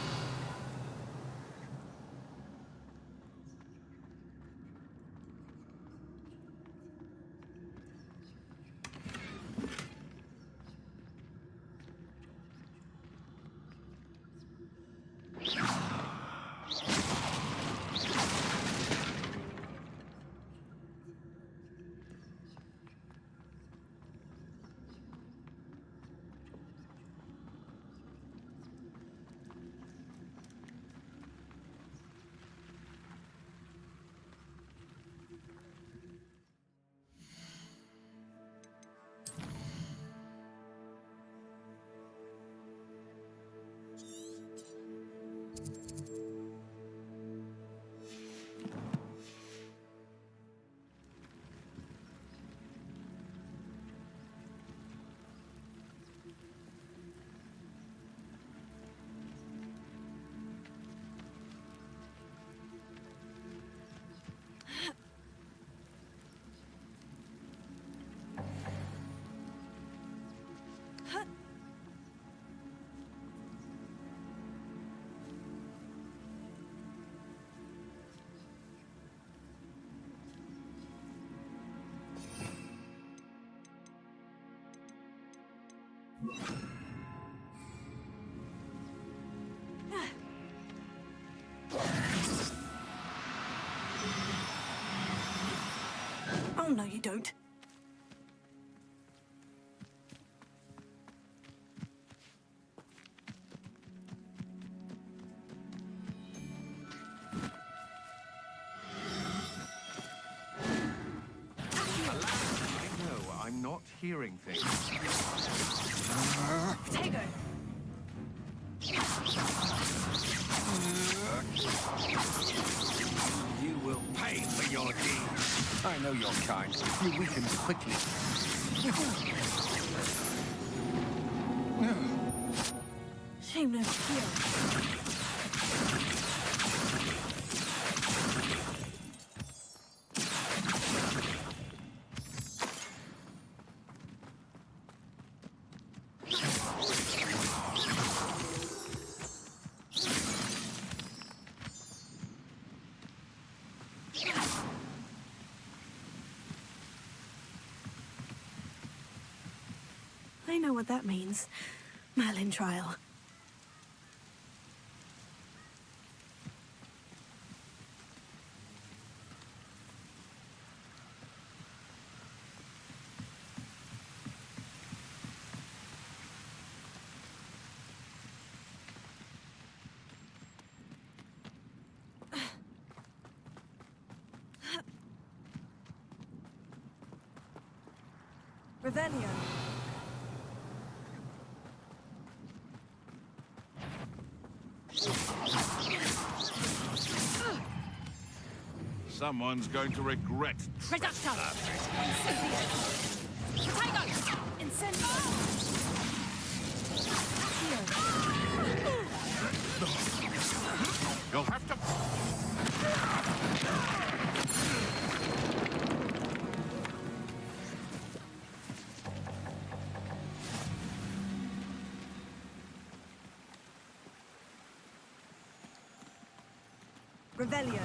Oh, no, you don't. No, I'm not hearing things. Potato! You will pay for your deeds. I know your kind. You weaken quickly. Shame no skill. I know what that means. Merlin trial. Revelio. Someone's going to regret. Reducto! Potato! Incendio! You'll have to... Revelio.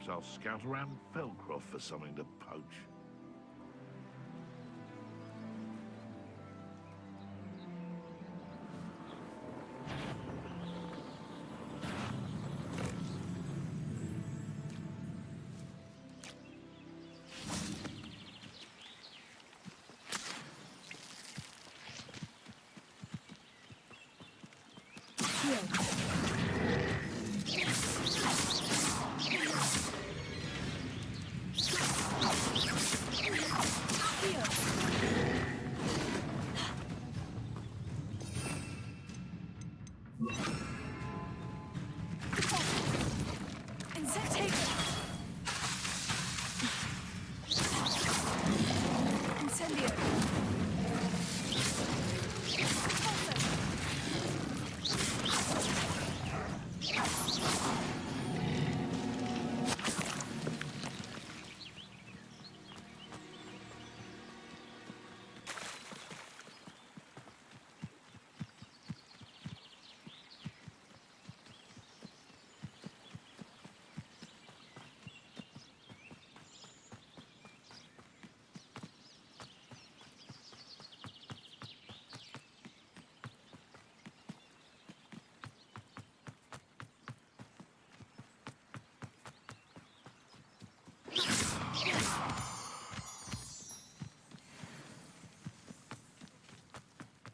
Perhaps I'll scout around Felcroft for something to poach.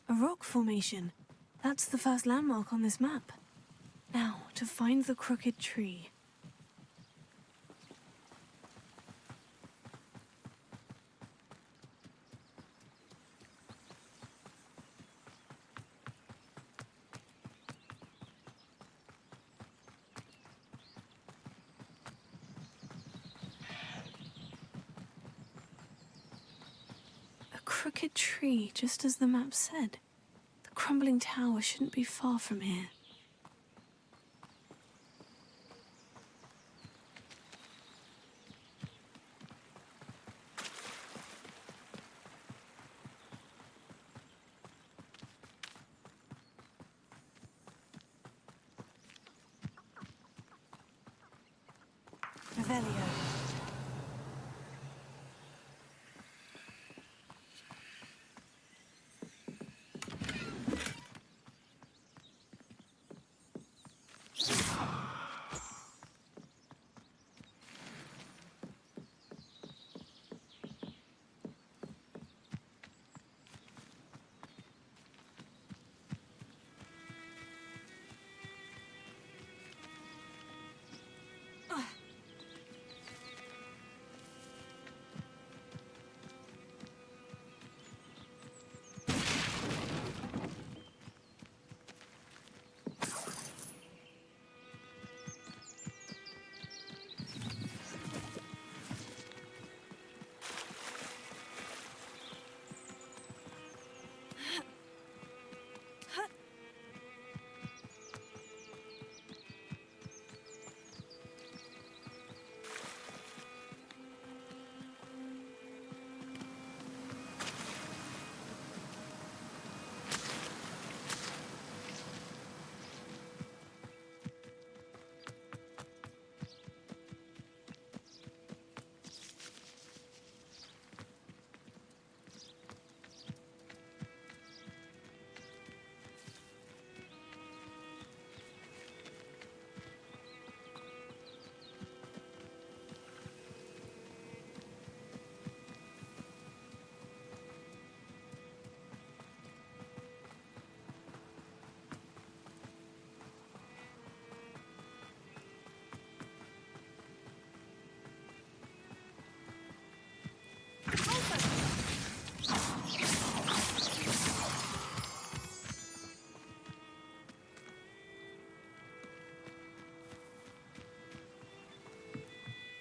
A rock formation. That's the first landmark on this map. Now, to find the crooked tree. A crooked tree, just as the map said. The crumbling tower shouldn't be far from here. Revelio.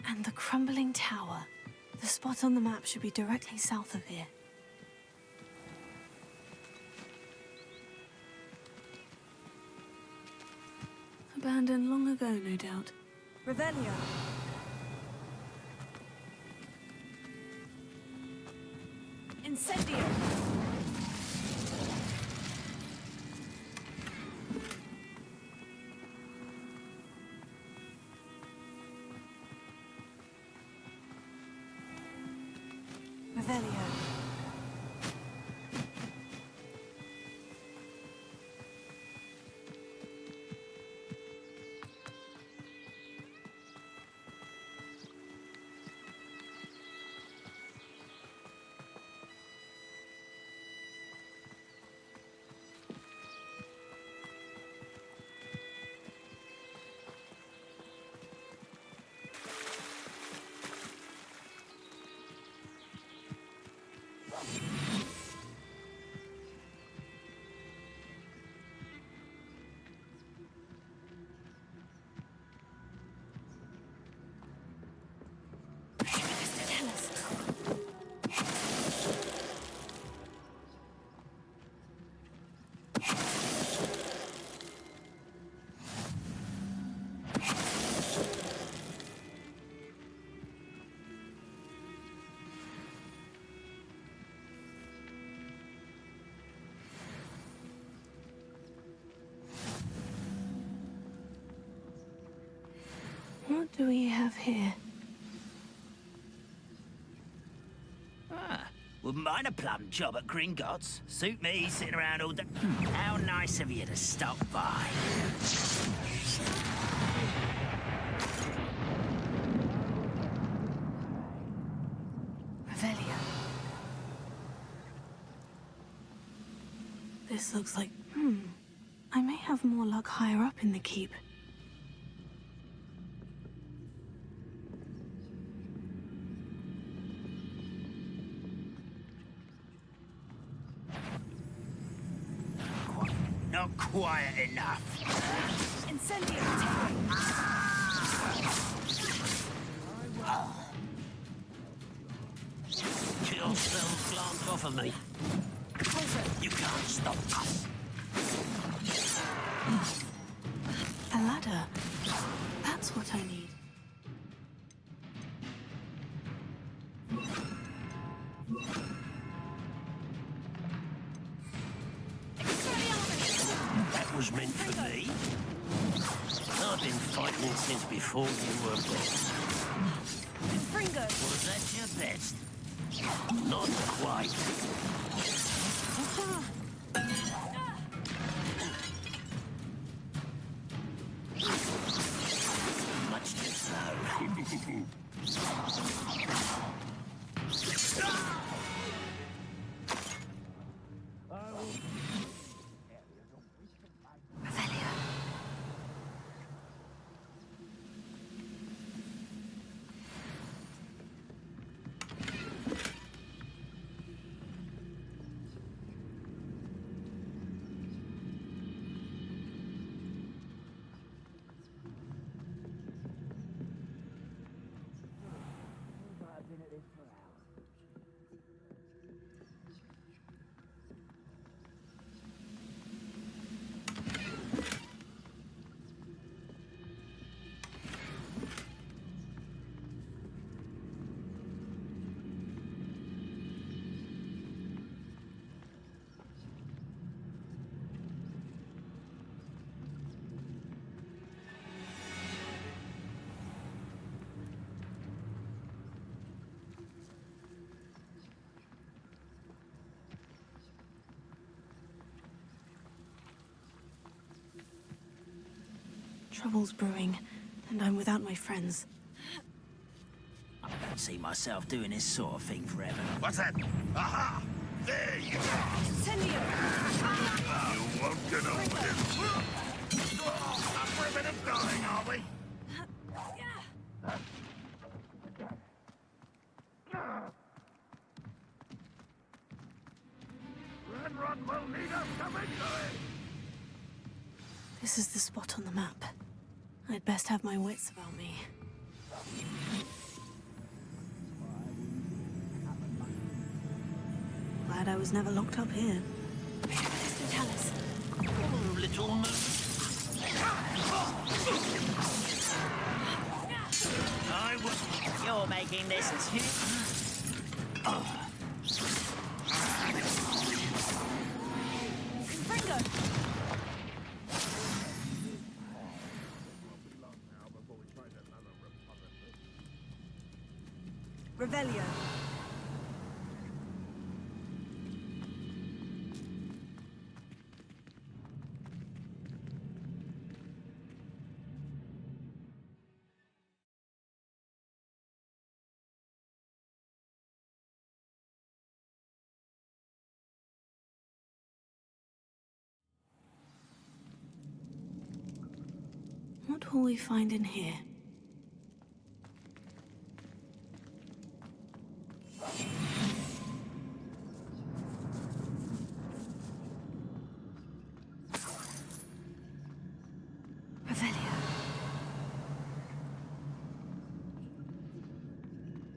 And the crumbling tower. The spot on the map should be directly south of here. Abandoned long ago, no doubt. Revelio. Incendio. Revelio. What do we have here? Wouldn't mind a plum job at Gringotts. Suit me, sitting around all day. How nice of you to stop by. Revelio. This looks like... I may have more luck higher up in the keep. Not quiet enough. Incendio! Chill spells glance off of me. You can't stop us. A ladder. That's what I need. That was meant for me. I've been fighting since before you were born. Fringo! Was that your best? Not quite. Much too slow. Trouble's brewing, and I'm without my friends. I don't see myself doing this sort of thing forever. What's that? Aha! There you are! You won't get away with it. Up for a bit of dying, are we? Renrod will lead us to victory! This is the spot on the map. I'd best have my wits about me. Glad I was never locked up here. Tell us. Oh, little moon. I was... You're making this too... Fringo! Revelio. What will we find in here?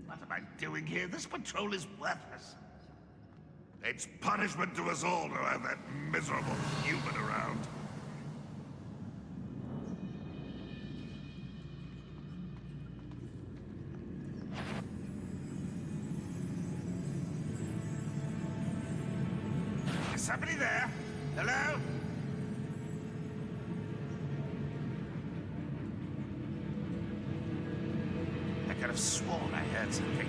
What am I doing here? This patrol is worthless. It's punishment to us all to have that miserable human around. Is somebody there? Hello? I could have sworn I heard something.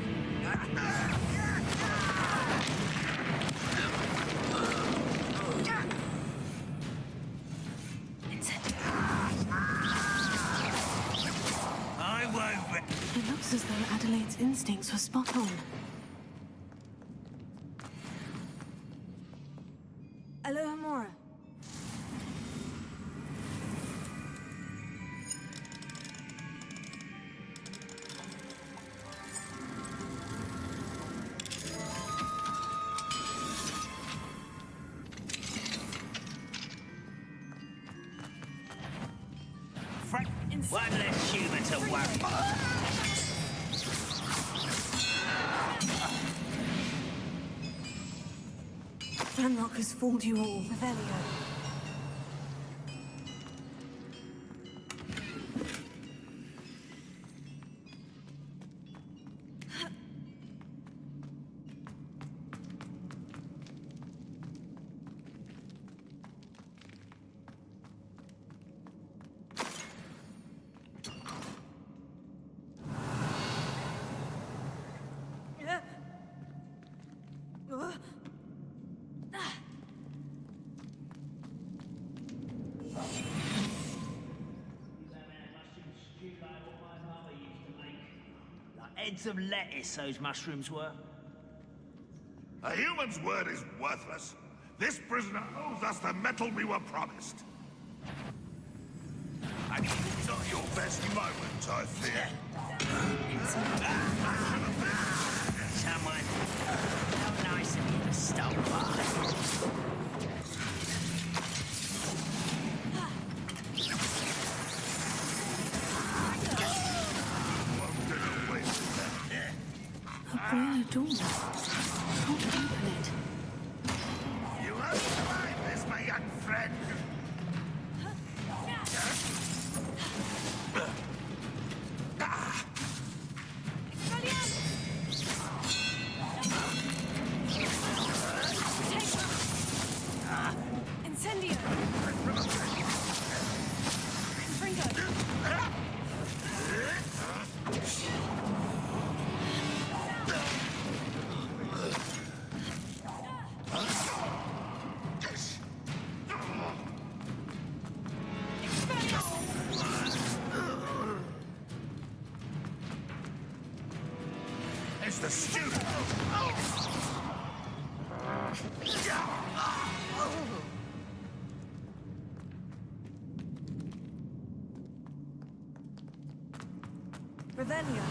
I won't. It looks as though Adelaide's instincts were spot on. Aloha Mora. One less human to worry. Ranrock has fooled you all. Revelio. Heads of lettuce, those mushrooms were. A human's word is worthless. This prisoner owes us the metal we were promised. And it's not your best moment, I fear. Someone... How nice of you to stop by. Bring a door. How to open it? You won't survive this, my young friend. Incendio! It's the student. Revelio.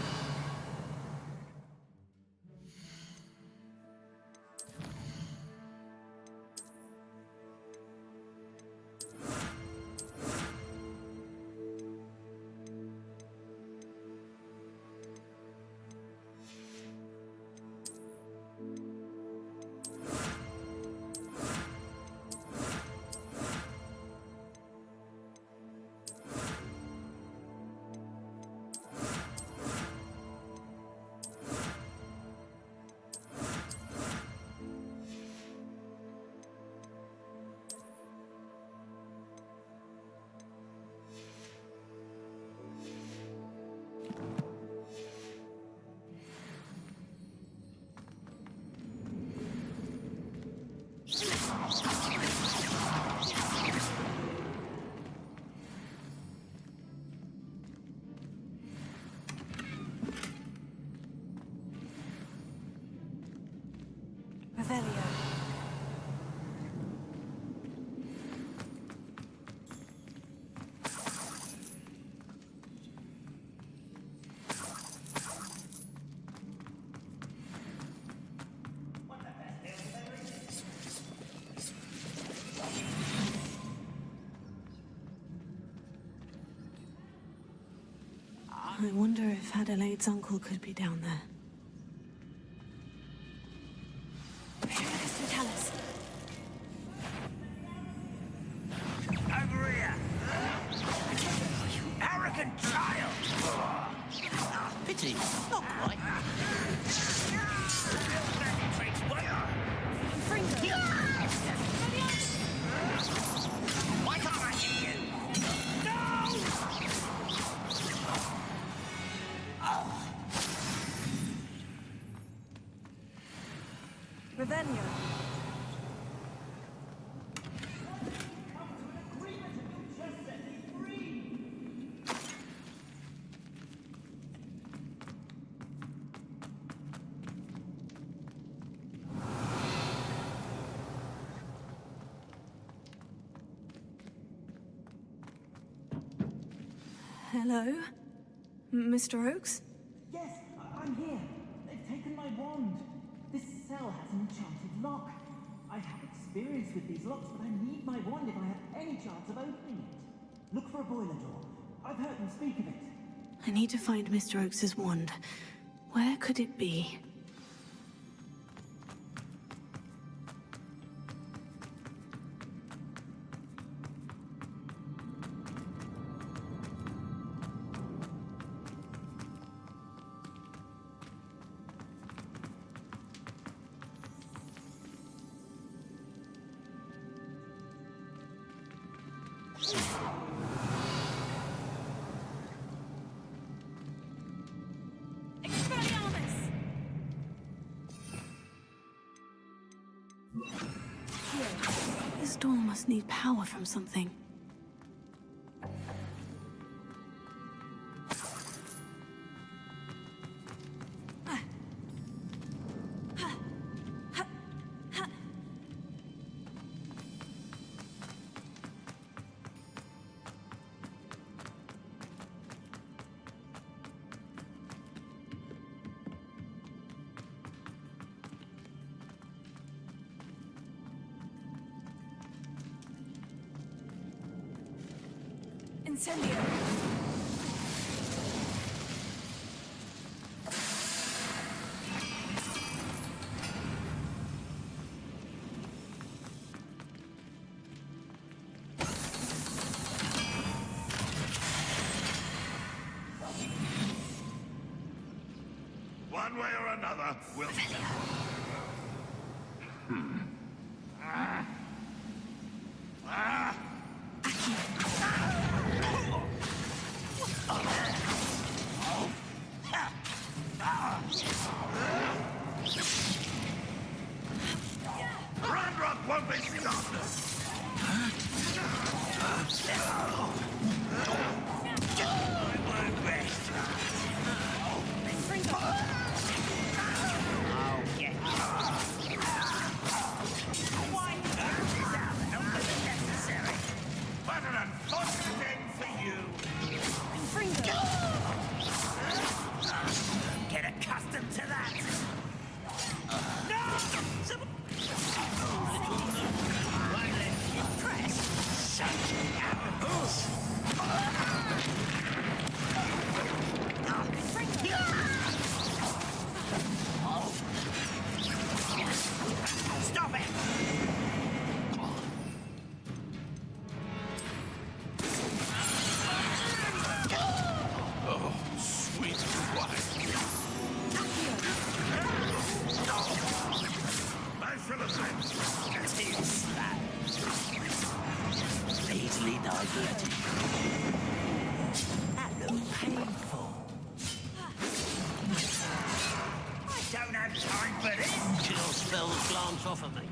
I wonder if Adelaide's uncle could be down there. Tell us. Over here! You arrogant child! Pity, not quite. Why can't I hit you? No! Revelio. Hello? Mr. Oakes? Yes, I'm here. They've taken my wand. This cell has an enchanted lock. I have experience with these locks, but I need my wand if I have any chance of opening it. Look for a boiler door. I've heard them speak of it. I need to find Mr. Oakes' wand. Where could it be? This door must need power from something. Incendio. One way or another, we'll... Grandrock won't be stopped! What an unfortunate end for you! Get accustomed to that! No! One left press. Such arrogance! Stop it! Oh, sweet wife. My Philippines. Team slap. Easily diverted. That looked painful. I don't have time for this. Chill spells glance off of me.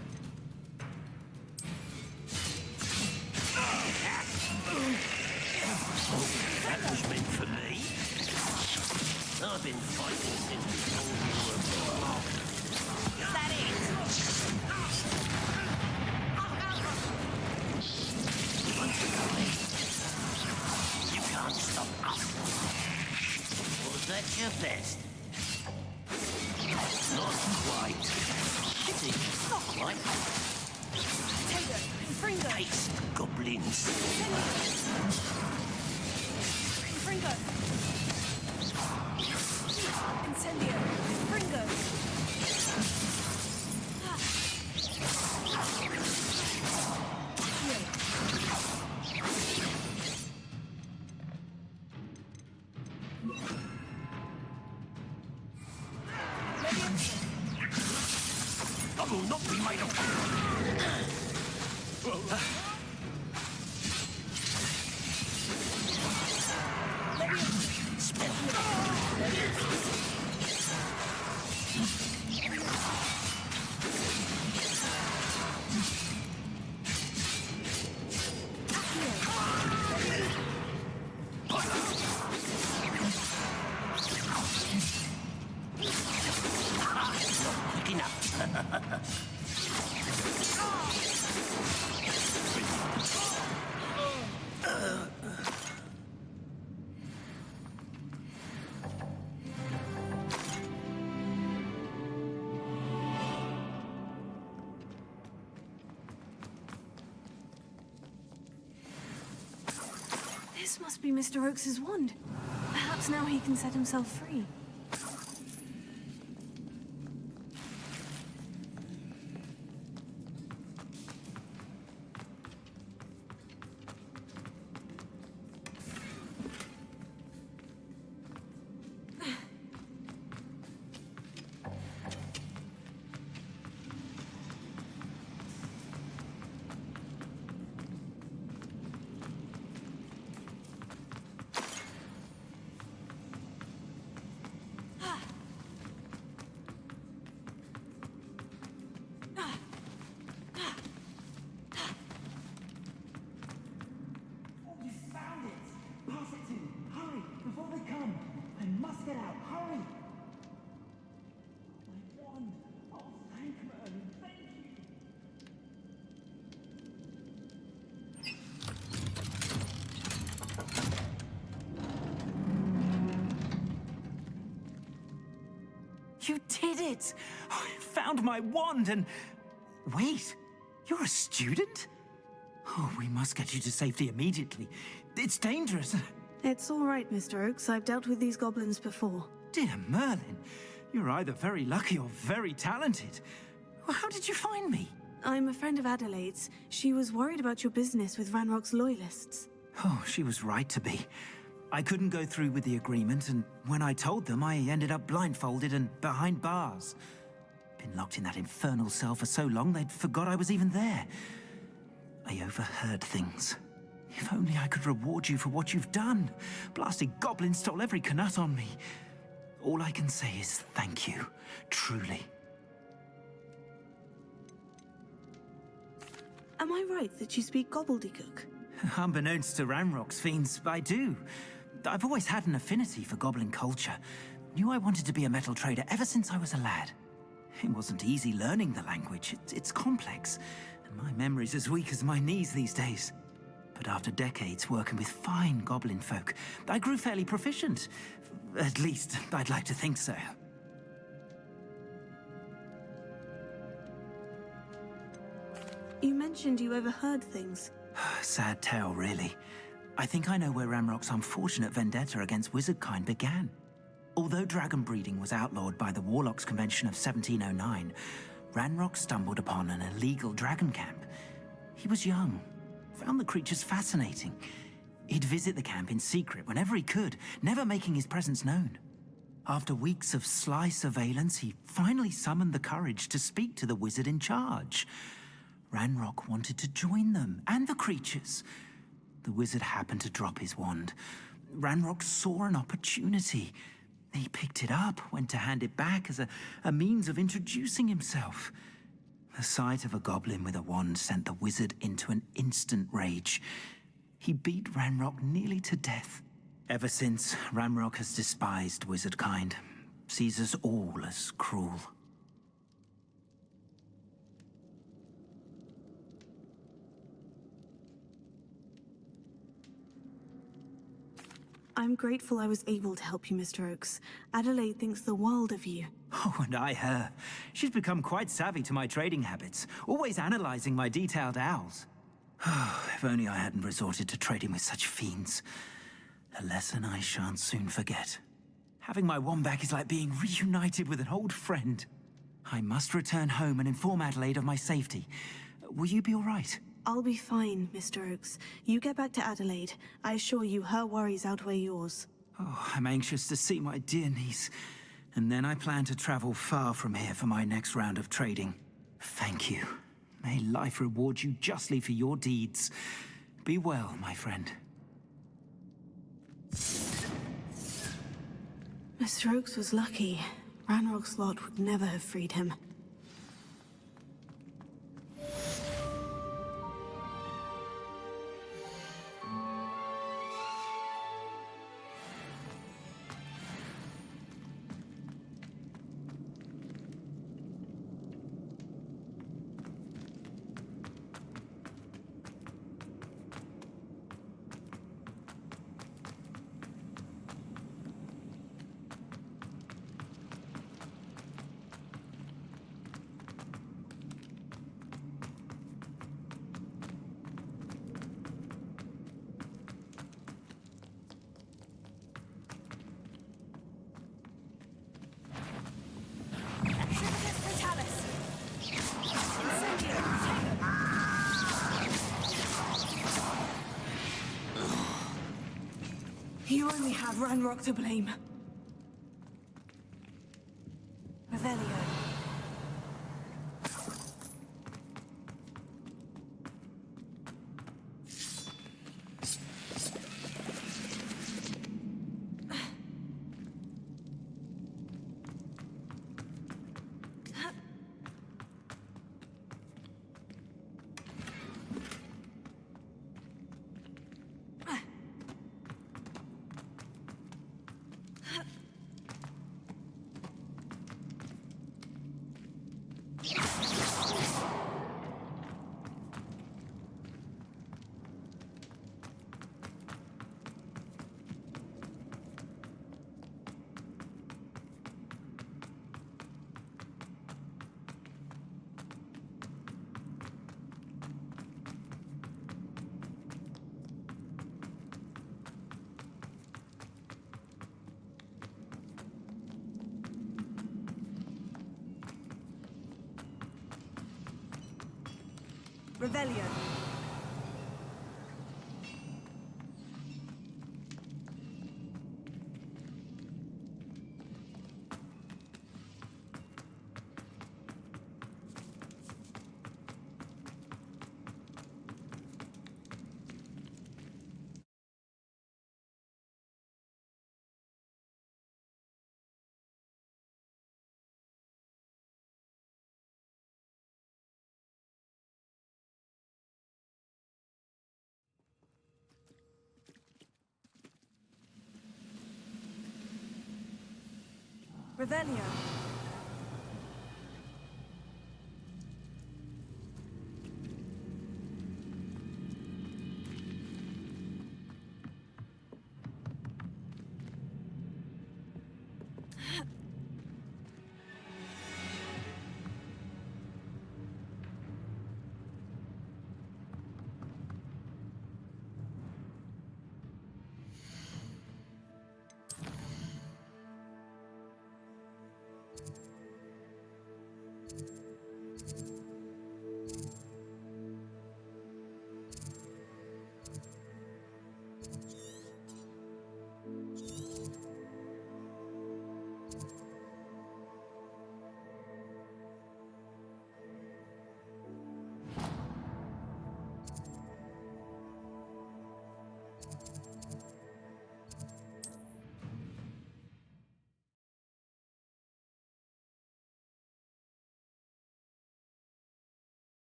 That was meant for me. I've been fighting since we told you were wrong. Is that it? You can't stop us. Was that your best? Not quite. Pity, not quite. Ace goblins. Incendio! Fringo! I will not be made of. This must be Mr. Oakes's wand. Perhaps now he can set himself free. You did it! I found my wand and... Wait, you're a student? Oh, we must get you to safety immediately. It's dangerous. It's all right, Mr. Oakes. I've dealt with these goblins before. Dear Merlin, you're either very lucky or very talented. Well, how did you find me? I'm a friend of Adelaide's. She was worried about your business with Ranrock's loyalists. Oh, she was right to be. I couldn't go through with the agreement, and when I told them, I ended up blindfolded and behind bars. Been locked in that infernal cell for so long, they'd forgot I was even there. I overheard things. If only I could reward you for what you've done. Blasted goblins stole every knut on me. All I can say is thank you, truly. Am I right that you speak gobbledygook? Unbeknownst to Ranrock's fiends, I do. I've always had an affinity for goblin culture. Knew I wanted to be a metal trader ever since I was a lad. It wasn't easy learning the language. It's complex, and my memory's as weak as my knees these days. But after decades working with fine goblin folk, I grew fairly proficient. At least, I'd like to think so. You mentioned you overheard things. Sad tale, really. I think I know where Ranrock's unfortunate vendetta against wizardkind began. Although dragon breeding was outlawed by the Warlocks Convention of 1709, Ranrock stumbled upon an illegal dragon camp. He was young, found the creatures fascinating. He'd visit the camp in secret whenever he could, never making his presence known. After weeks of sly surveillance, he finally summoned the courage to speak to the wizard in charge. Ranrock wanted to join them, and the creatures. The wizard happened to drop his wand. Ranrock saw an opportunity. He picked it up, went to hand it back as a means of introducing himself. The sight of a goblin with a wand sent the wizard into an instant rage. He beat Ranrock nearly to death. Ever since, Ranrock has despised wizardkind, sees us all as cruel. I'm grateful I was able to help you, Mr. Oakes. Adelaide thinks the world of you. Oh, and I her. She's become quite savvy to my trading habits, always analyzing my detailed owls. If only I hadn't resorted to trading with such fiends. A lesson I shan't soon forget. Having my wand back is like being reunited with an old friend. I must return home and inform Adelaide of my safety. Will you be all right? I'll be fine, Mr. Oakes. You get back to Adelaide. I assure you her worries outweigh yours. Oh, I'm anxious to see my dear niece. And then I plan to travel far from here for my next round of trading. Thank you. May life reward you justly for your deeds. Be well, my friend. Mr. Oakes was lucky. Ranrock's lot would never have freed him. You only have Ranrock to blame. Revelio. Revelio. Revelio.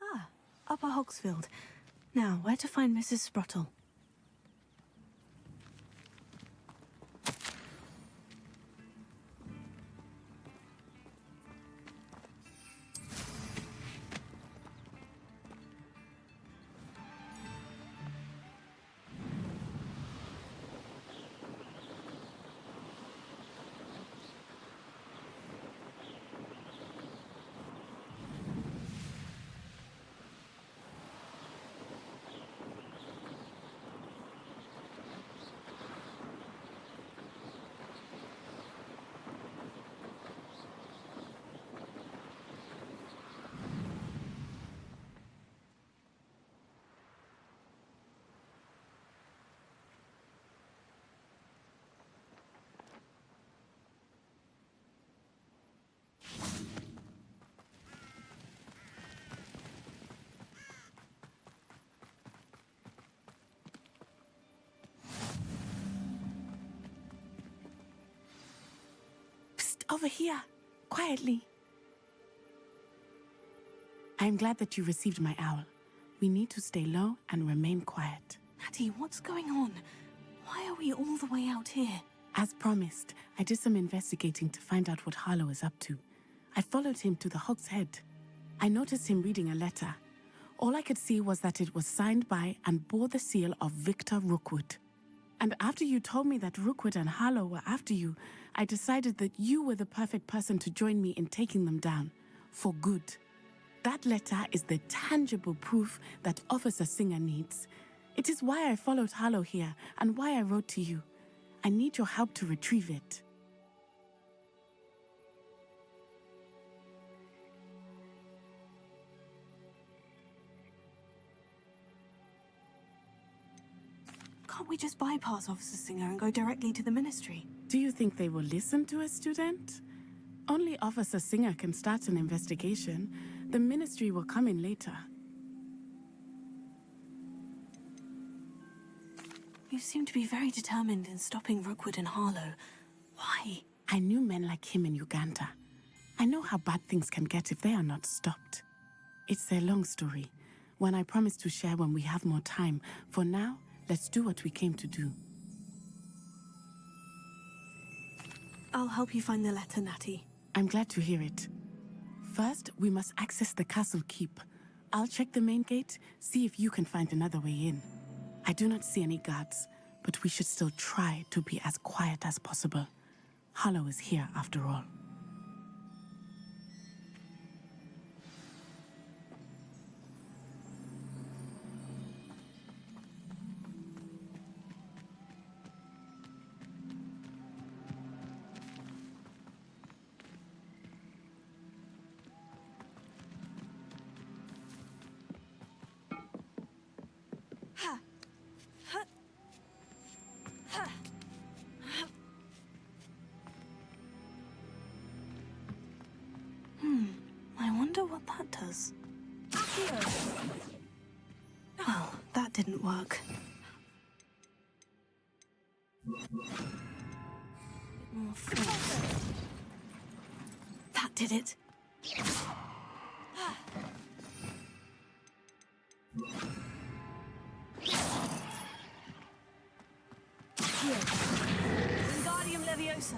Ah, Upper Hogsfield. Now, where to find Mrs. Sprottle? Over here, quietly. I am glad that you received my owl. We need to stay low and remain quiet. Natty, what's going on? Why are we all the way out here? As promised, I did some investigating to find out what Harlow is up to. I followed him to the Hog's Head. I noticed him reading a letter. All I could see was that it was signed by and bore the seal of Victor Rookwood. And after you told me that Rookwood and Harlow were after you, I decided that you were the perfect person to join me in taking them down. For good. That letter is the tangible proof that Officer Singer needs. It is why I followed Harlow here and why I wrote to you. I need your help to retrieve it. Can't we just bypass Officer Singer and go directly to the Ministry? Do you think they will listen to a student? Only Officer Singer can start an investigation. The Ministry will come in later. You seem to be very determined in stopping Rookwood and Harlow. Why? I knew men like him in Uganda. I know how bad things can get if they are not stopped. It's a long story, one I promise to share when we have more time. For now, let's do what we came to do. I'll help you find the letter, Natty. I'm glad to hear it. First, we must access the castle keep. I'll check the main gate, see if you can find another way in. I do not see any guards, but we should still try to be as quiet as possible. Harlow is here after all. I wonder what that does. Well, that didn't work. More force. That did it. Here. Wingardium Leviosa.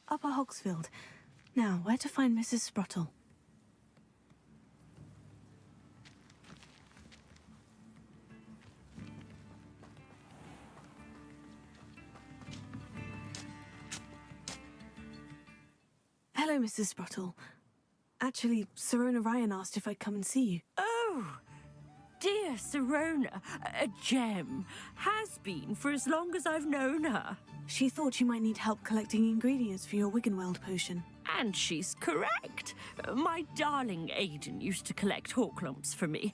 Upper Hogsfield. Now, where to find Mrs. Sprottle? Hello, Mrs. Sprottle. Actually, Sirona Ryan asked if I'd come and see you. Oh, dear Sirona, a gem. Has been for as long as I've known her. She thought you might need help collecting ingredients for your Wiggenweld potion. And she's correct. My darling Aidan used to collect hawk lumps for me.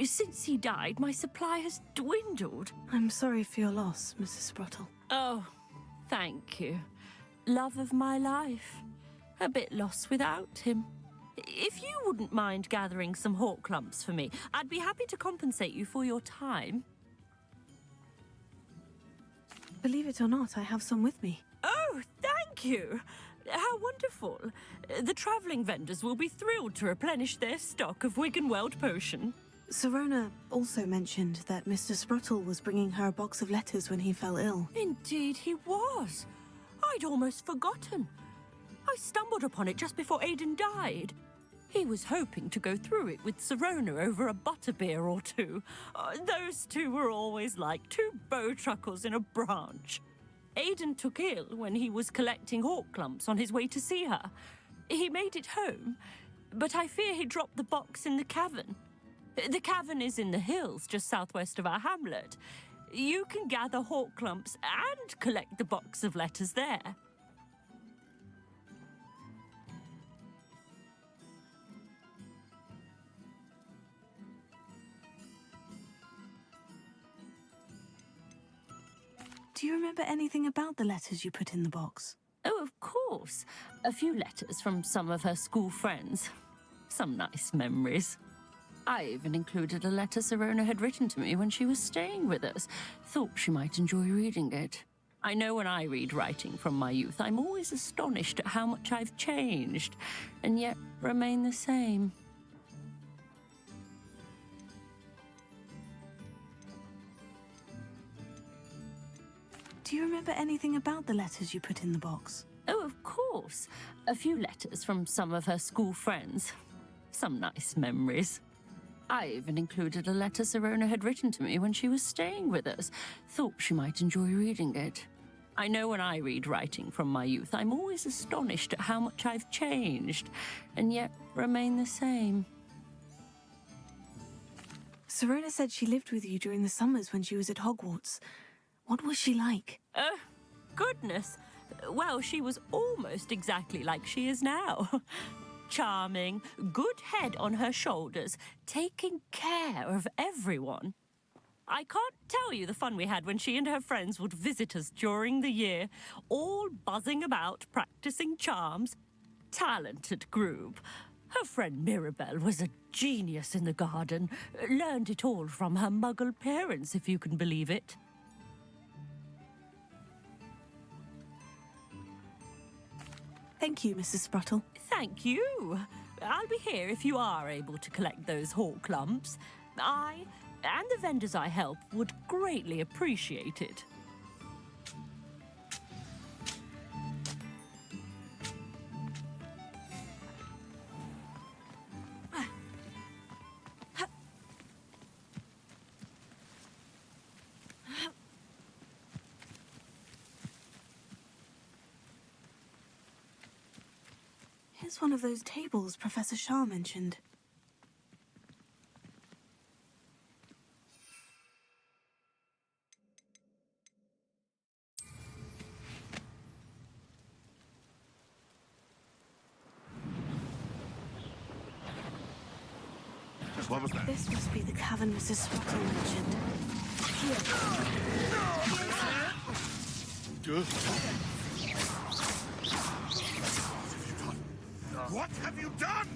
Since he died, my supply has dwindled. I'm sorry for your loss, Mrs. Sprottle. Oh, thank you. Love of my life. A bit lost without him. If you wouldn't mind gathering some hawk lumps for me, I'd be happy to compensate you for your time. Believe it or not, I have some with me. Oh, thank you! How wonderful. The travelling vendors will be thrilled to replenish their stock of Wiggenweld potion. Sirona also mentioned that Mr. Sprottle was bringing her a box of letters when he fell ill. Indeed he was. I'd almost forgotten. I stumbled upon it just before Aidan died. He was hoping to go through it with Sirona over a butterbeer or two. Those two were always like two bowtruckles in a branch. Aidan took ill when he was collecting hawk lumps on his way to see her. He made it home, but I fear he dropped the box in the cavern. The cavern is in the hills just southwest of our hamlet. You can gather hawk lumps and collect the box of letters there. Do you remember anything about the letters you put in the box? Oh, of course. A few letters from some of her school friends. Some nice memories. I even included a letter Sirona had written to me when she was staying with us. Thought she might enjoy reading it. I know when I read writing from my youth, I'm always astonished at how much I've changed, and yet remain the same. Do you remember anything about the letters you put in the box? Oh, of course. A few letters from some of her school friends. Some nice memories. I even included a letter Sirona had written to me when she was staying with us. Thought she might enjoy reading it. I know when I read writing from my youth, I'm always astonished at how much I've changed, and yet remain the same. Sirona said she lived with you during the summers when she was at Hogwarts. What was she like? Goodness. Well, she was almost exactly like she is now. Charming, good head on her shoulders, taking care of everyone. I can't tell you the fun we had when she and her friends would visit us during the year, all buzzing about, practicing charms. Talented group. Her friend Mirabelle was a genius in the garden. Learned it all from her muggle parents, if you can believe it. Thank you, Mrs. Sprottle. Thank you. I'll be here if you are able to collect those hawk lumps. I and the vendors I help would greatly appreciate it. Here's one of those tables Professor Shah mentioned. What was that? This must be the cavern Mrs. Sprottle mentioned. What have you done?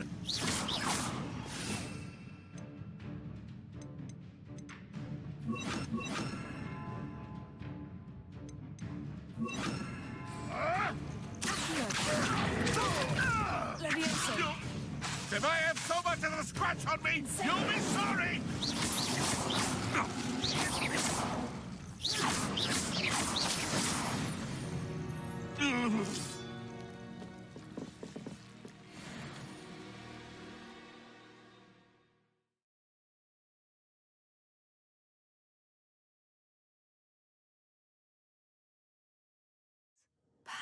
If I have so much as a scratch on me, you'll be sorry!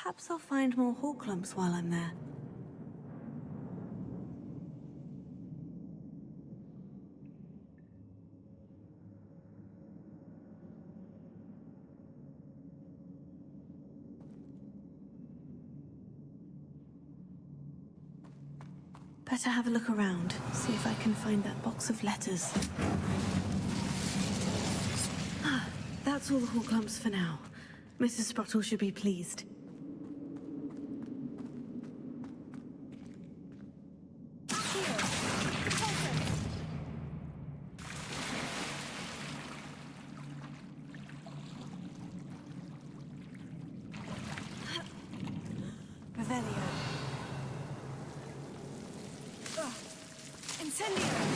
Perhaps I'll find more hawk lumps while I'm there. Better have a look around, see if I can find that box of letters. Ah, that's all the hawk lumps for now. Mrs. Sprottle should be pleased. Revelio. Incendio!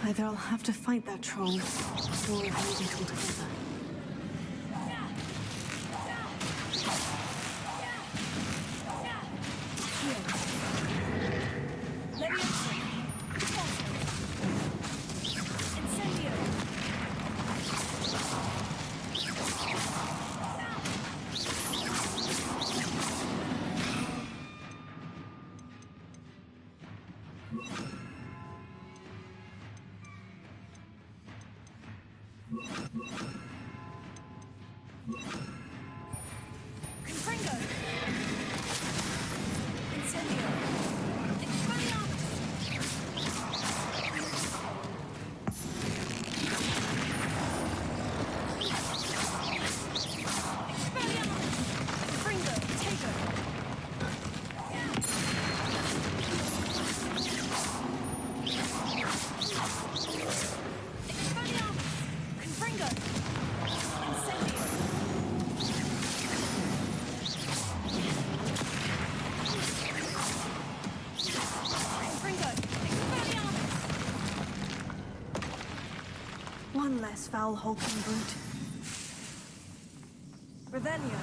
Either I'll have to fight that troll, or avoid it altogether. One less foul hulking brute. Revelio.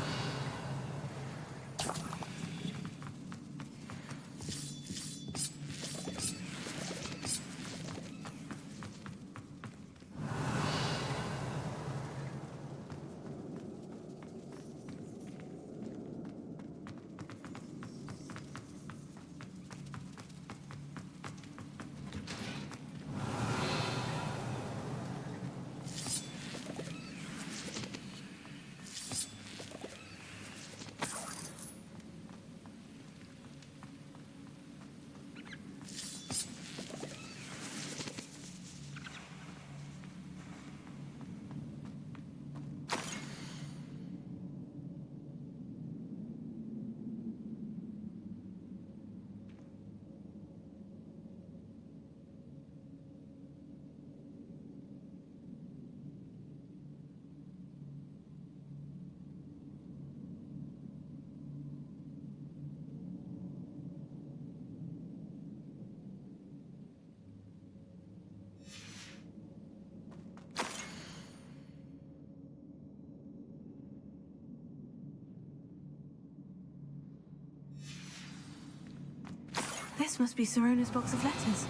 This must be Sirona's box of letters.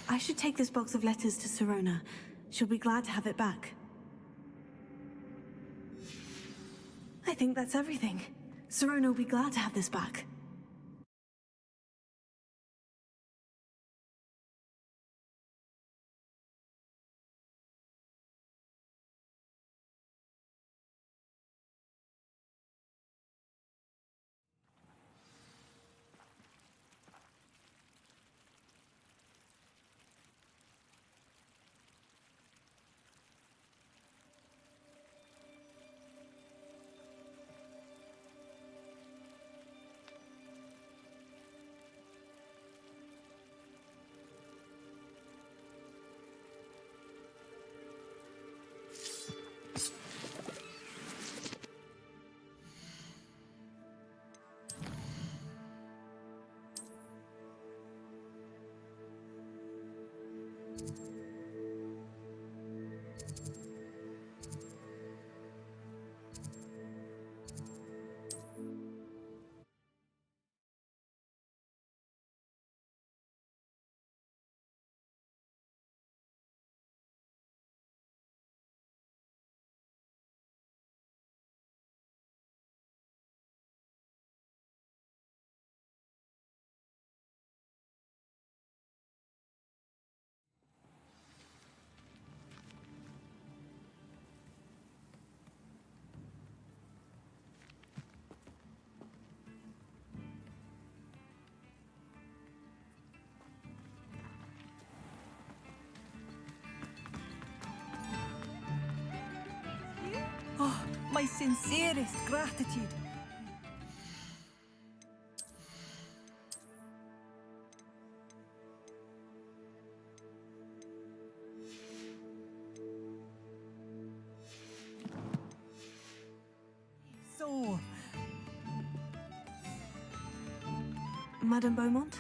I should take this box of letters to Sirona. She'll be glad to have it back. I think that's everything. Sirona will be glad to have this back. my sincerest gratitude. So, Madame Beaumont,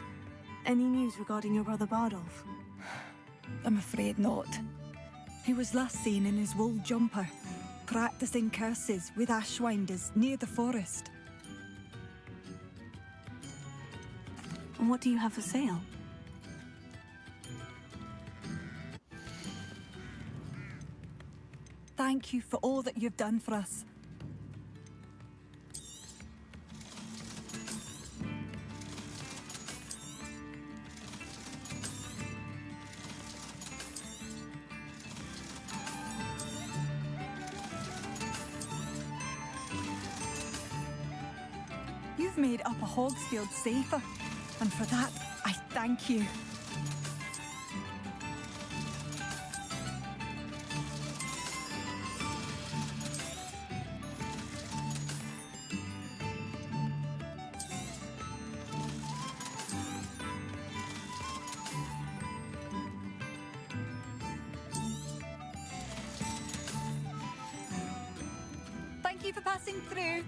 any news regarding your brother Bardolph? I'm afraid not. He was last seen in his wool jumper, practicing curses with ashwinders near the forest. And what do you have for sale? Thank you for all that you've done for us. You've made Upper Hogsfield safer, and for that, I thank you. Thank you for passing through.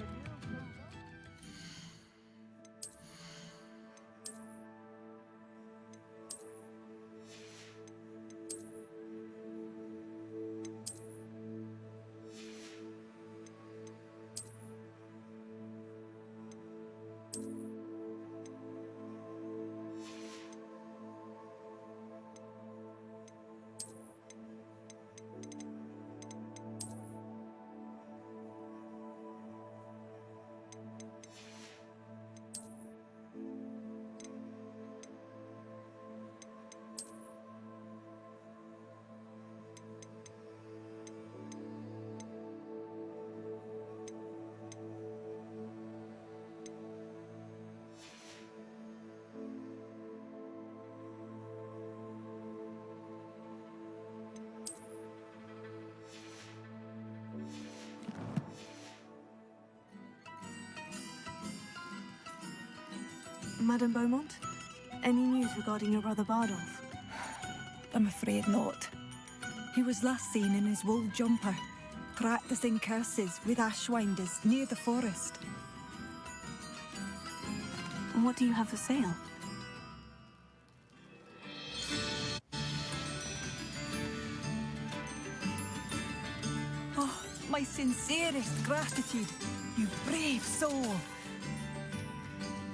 Madame Beaumont, any news regarding your brother Bardolph? I'm afraid not. He was last seen in his wool jumper, practicing curses with ashwinders near the forest. And what do you have for sale? Oh, my sincerest gratitude, you brave soul.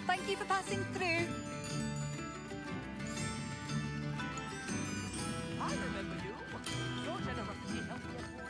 Thank you for passing through. I remember you. Your generosity helped me afford.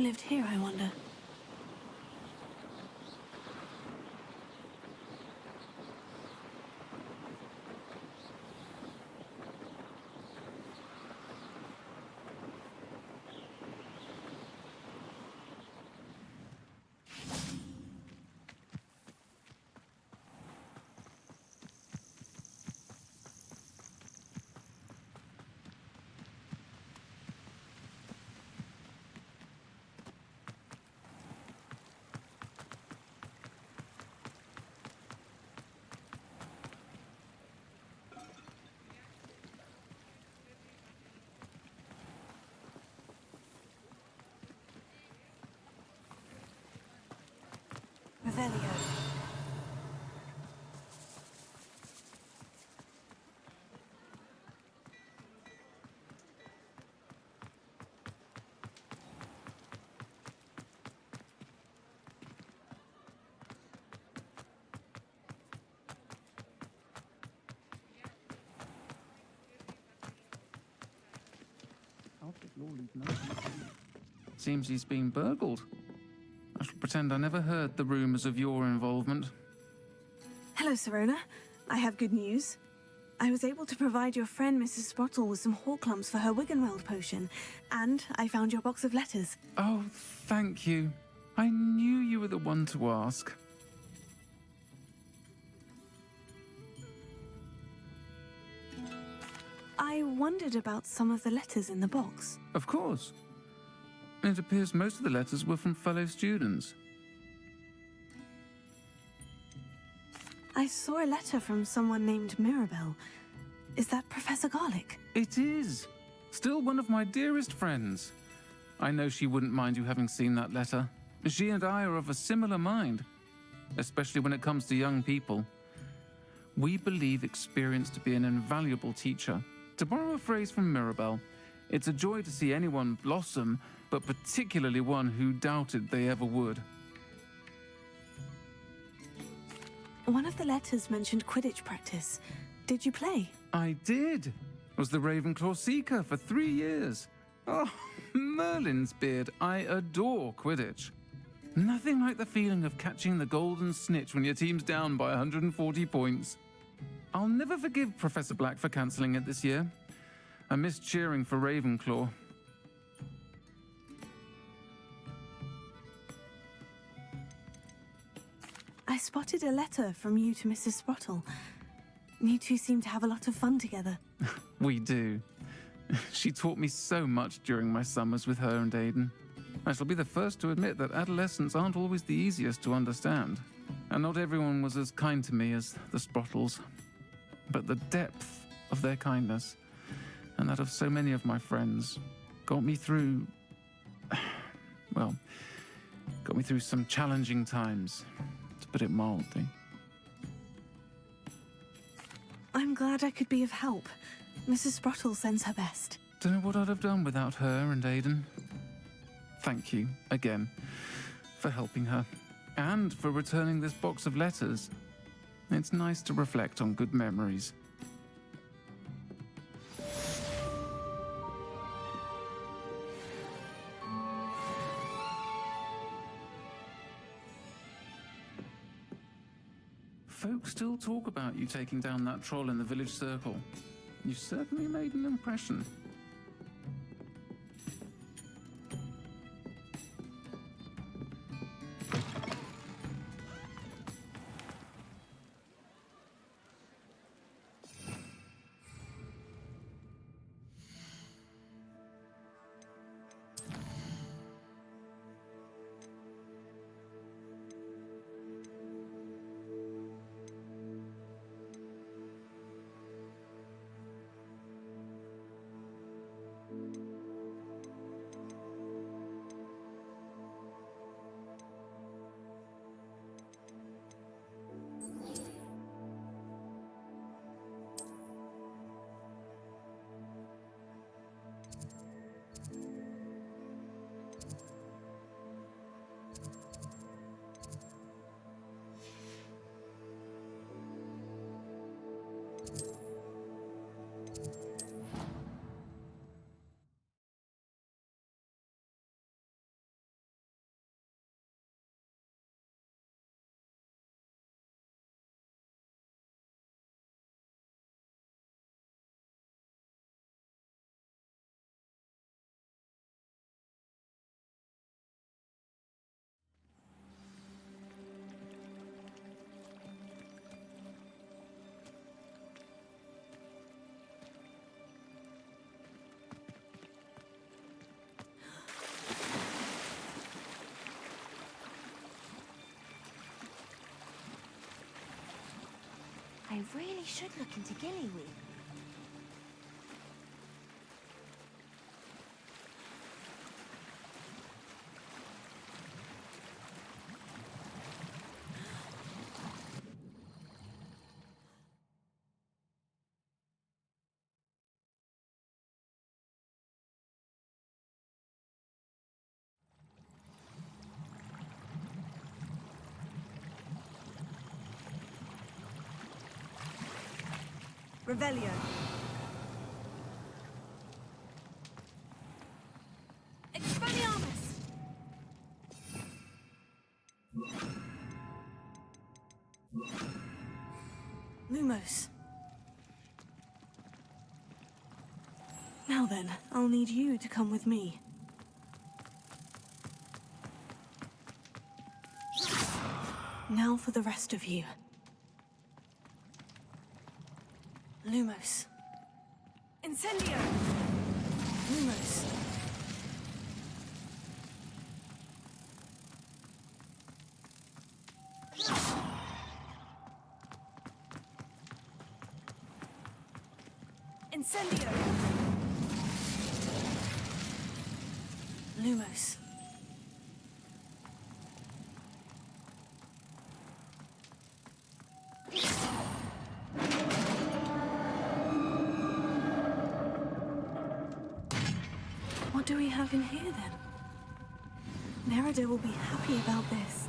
lived here, I wonder? Revelio. Seems he's been burgled. I shall pretend I never heard the rumours of your involvement. Hello, Serona. I have good news. I was able to provide your friend Mrs. Sprottle with some Horklumps for her Wiggenweld potion, and I found your box of letters. Oh, thank you. I knew you were the one to ask. I wondered about some of the letters in the box. Of course. It appears most of the letters were from fellow students. I saw a letter from someone named Mirabelle. Is that Professor Garlick? It is. Still one of my dearest friends. I know she wouldn't mind you having seen that letter. She and I are of a similar mind, especially when it comes to young people. We believe experience to be an invaluable teacher. To borrow a phrase from Mirabelle, it's a joy to see anyone blossom, but particularly one who doubted they ever would. One of the letters mentioned Quidditch practice. Did you play? I did. Was the Ravenclaw Seeker for 3 years. Oh, Merlin's beard. I adore Quidditch. Nothing like the feeling of catching the golden snitch when your team's down by 140 points. I'll never forgive Professor Black for cancelling it this year. I missed cheering for Ravenclaw. I spotted a letter from you to Mrs. Sprottle. You two seem to have a lot of fun together. We do. She taught me so much during my summers with her and Aidan. I shall be the first to admit that adolescents aren't always the easiest to understand. And not everyone was as kind to me as the Sprottles. But the depth of their kindness, and that of so many of my friends, got me through... well, got me through some challenging times, to put it mildly. I'm glad I could be of help. Mrs. Sprottle sends her best. Don't know what I'd have done without her and Aidan. Thank you, again, for helping her, and for returning this box of letters. It's nice to reflect on good memories. Folks still talk about you taking down that troll in the village circle. You certainly made an impression. I really should look into Gillyweed. Revelio. Expelliarmus! Lumos. Now then, I'll need you to come with me. Now for the rest of you. Lumos. Incendio! Lumos. Incendio! Lumos. What do we have in here, then? Nerida will be happy about this.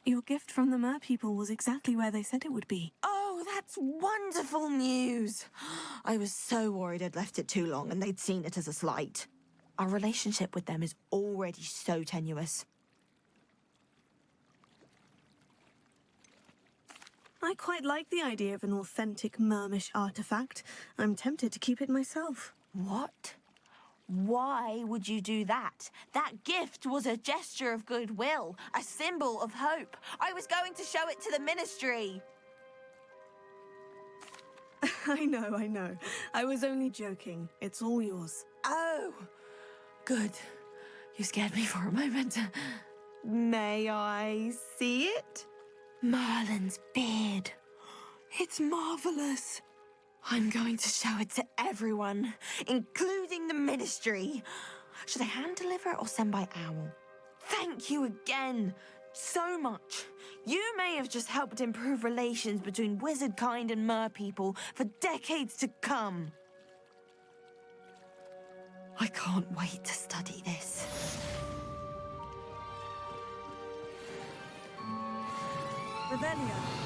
Your gift from the Mer people was exactly where they said it would be. Oh, that's wonderful news! I was so worried I'd left it too long and they'd seen it as a slight. Our relationship with them is already so tenuous. I quite like the idea of an authentic Mermish artifact. I'm tempted to keep it myself. What? Why would you do that? That gift was a gesture of goodwill, a symbol of hope. I was going to show it to the Ministry. I know. I was only joking. It's all yours. Oh, good. You scared me for a moment. May I see it? Merlin's beard. It's marvelous. I'm going to show it to everyone, including the Ministry. Should I hand deliver it or send by owl? Thank you again so much. You may have just helped improve relations between wizard kind and mer people for decades to come. I can't wait to study this. Revelio.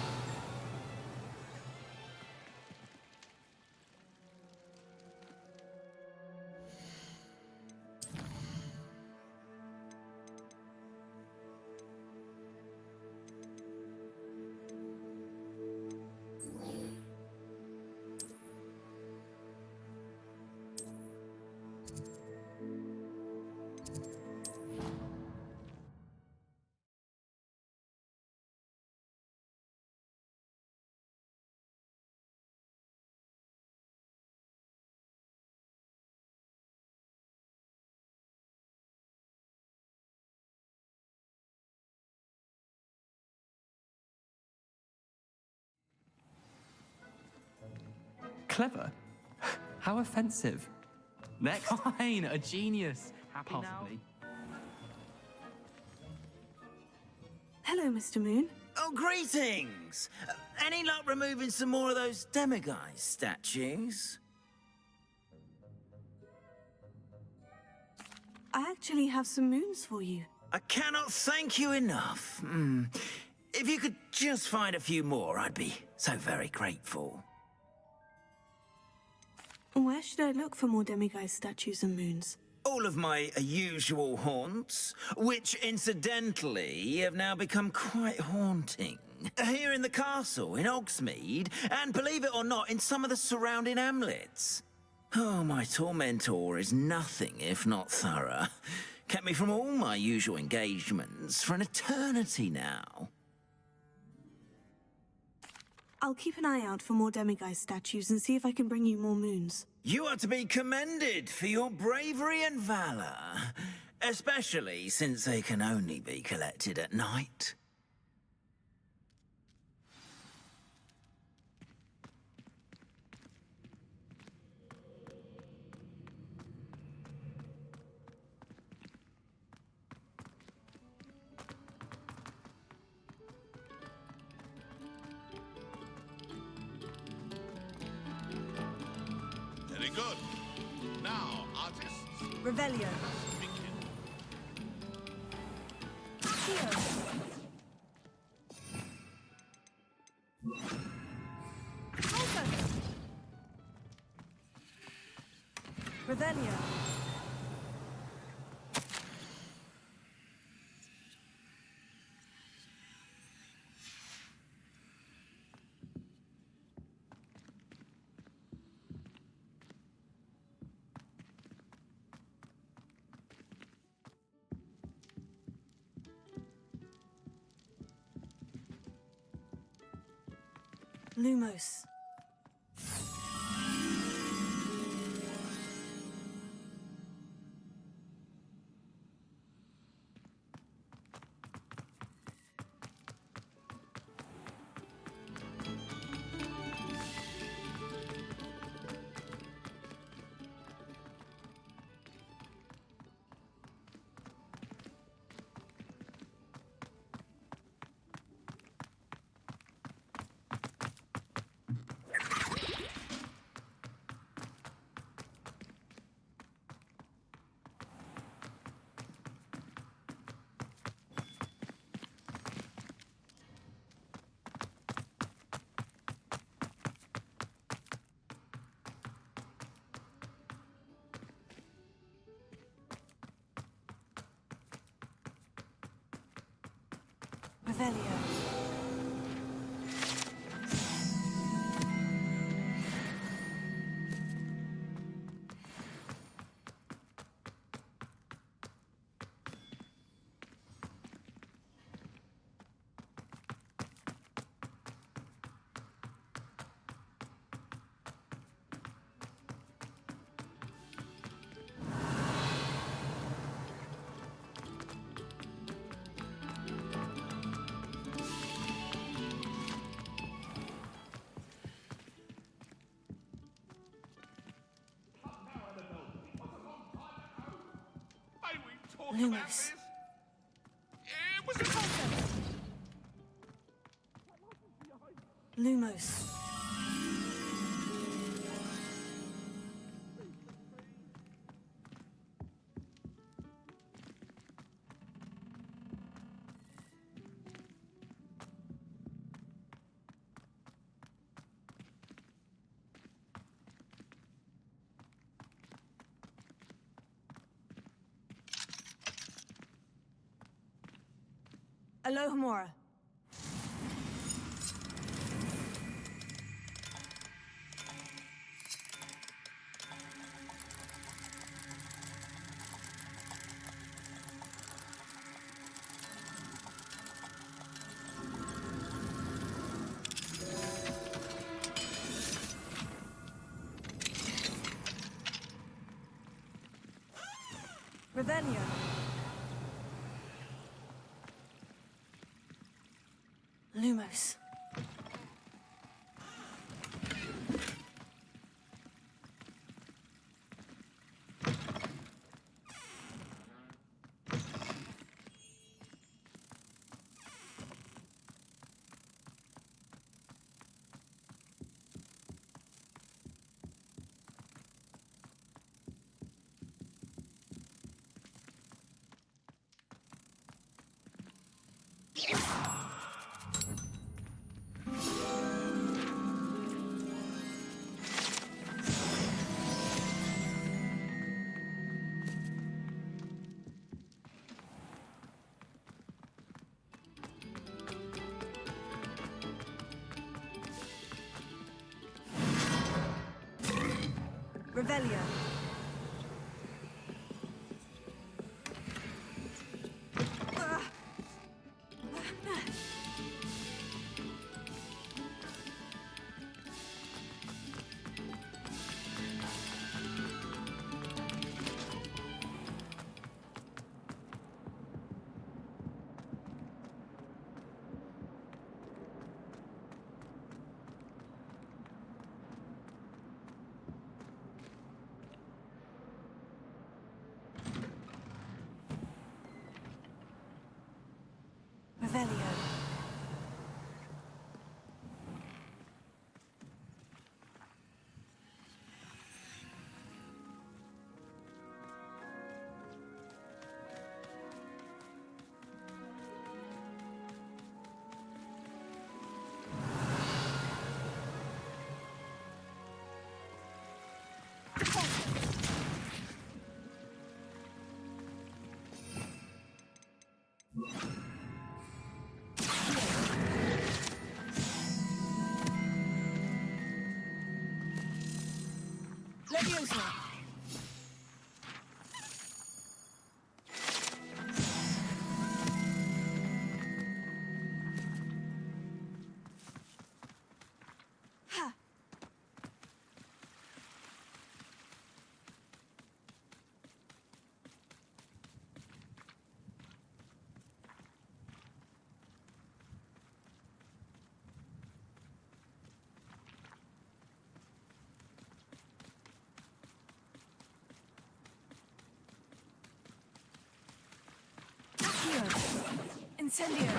Clever? How offensive. Next. Fine, a genius. Happy Possibly. Hello, Mr. Moon. Oh, greetings! Any luck removing some more of those demiguise statues? I actually have some moons for you. I cannot thank you enough. If you could just find a few more, I'd be so very grateful. Where should I look for more demiguise statues and moons? All of my usual haunts, which incidentally have now become quite haunting. Here in the castle, in Hogsmeade, and believe it or not, in some of the surrounding hamlets. Oh, my tormentor is nothing if not thorough. Kept me from all my usual engagements for an eternity now. I'll keep an eye out for more demiguise statues and see if I can bring you more moons. You are to be commended for your bravery and valor, especially since they can only be collected at night. Very good. Now, artists. Revelio. Revelio. Lumos. Revelio. Lumos. Lumos. Alohomora. Revelio. Lumos. Revelio. Revelio. Leviosa. Ha. Incendio.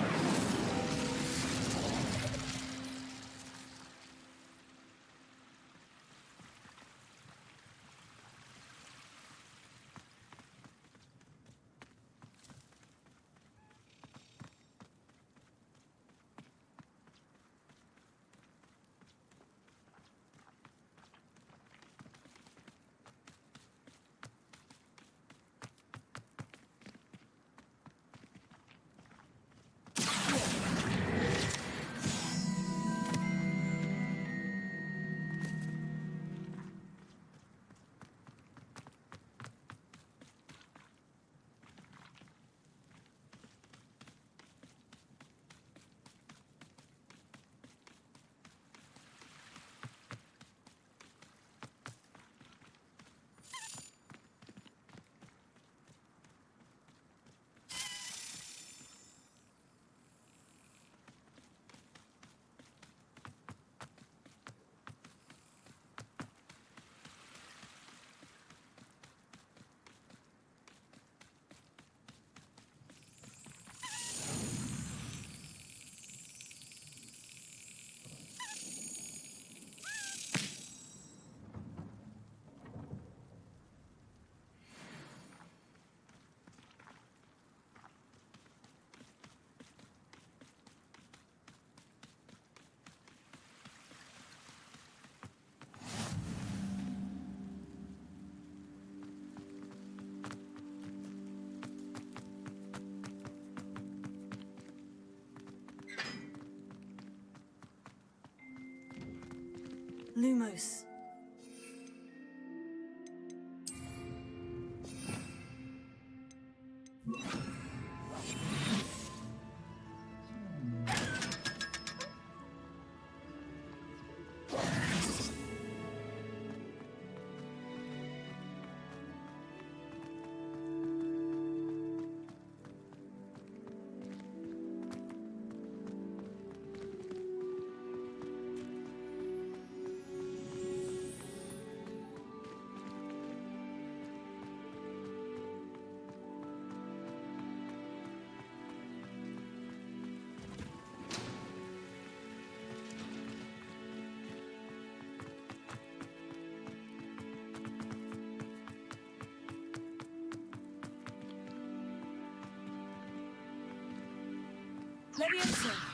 Lumos. Leviosa.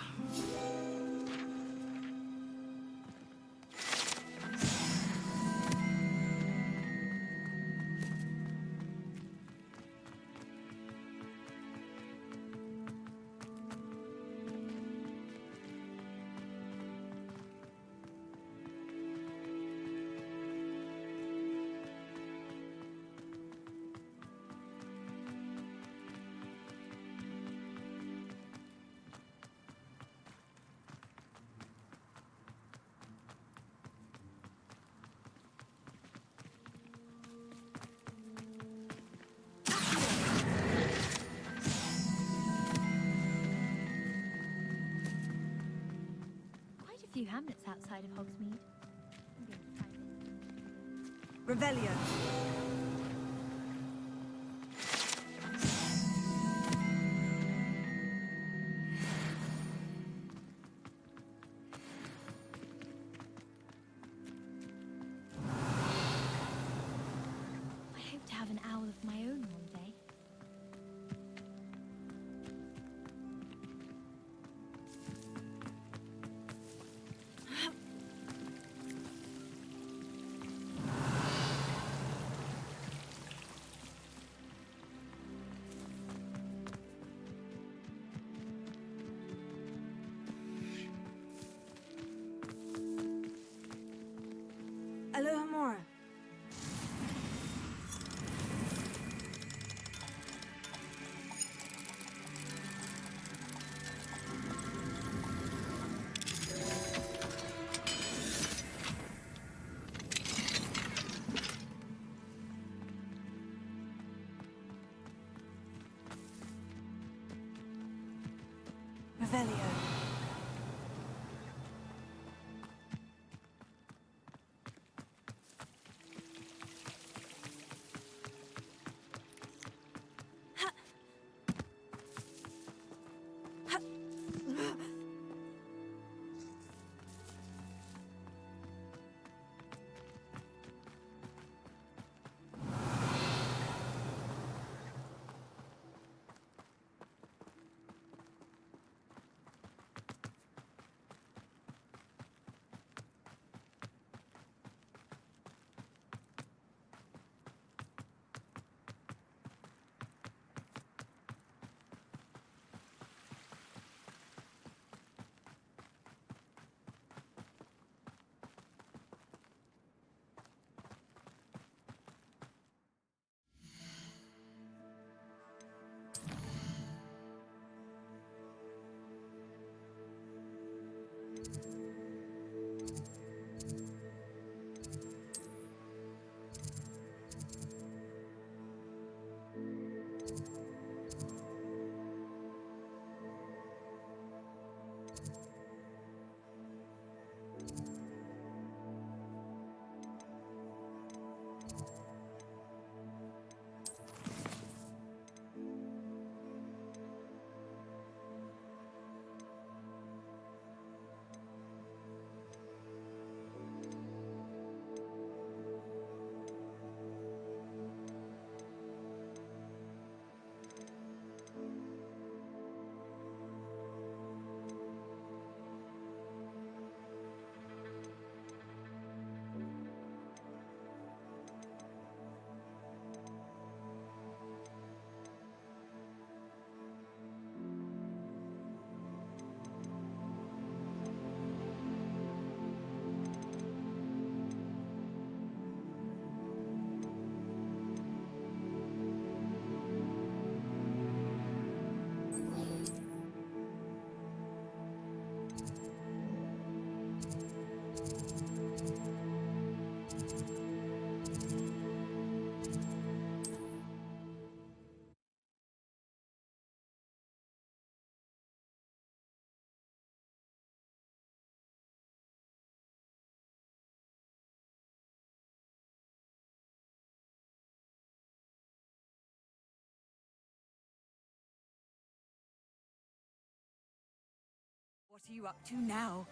a few hamlets outside of Hogsmeade. Revelio. I hope to have an owl of my own one day. Alohomora. Revelio. What are you up to now?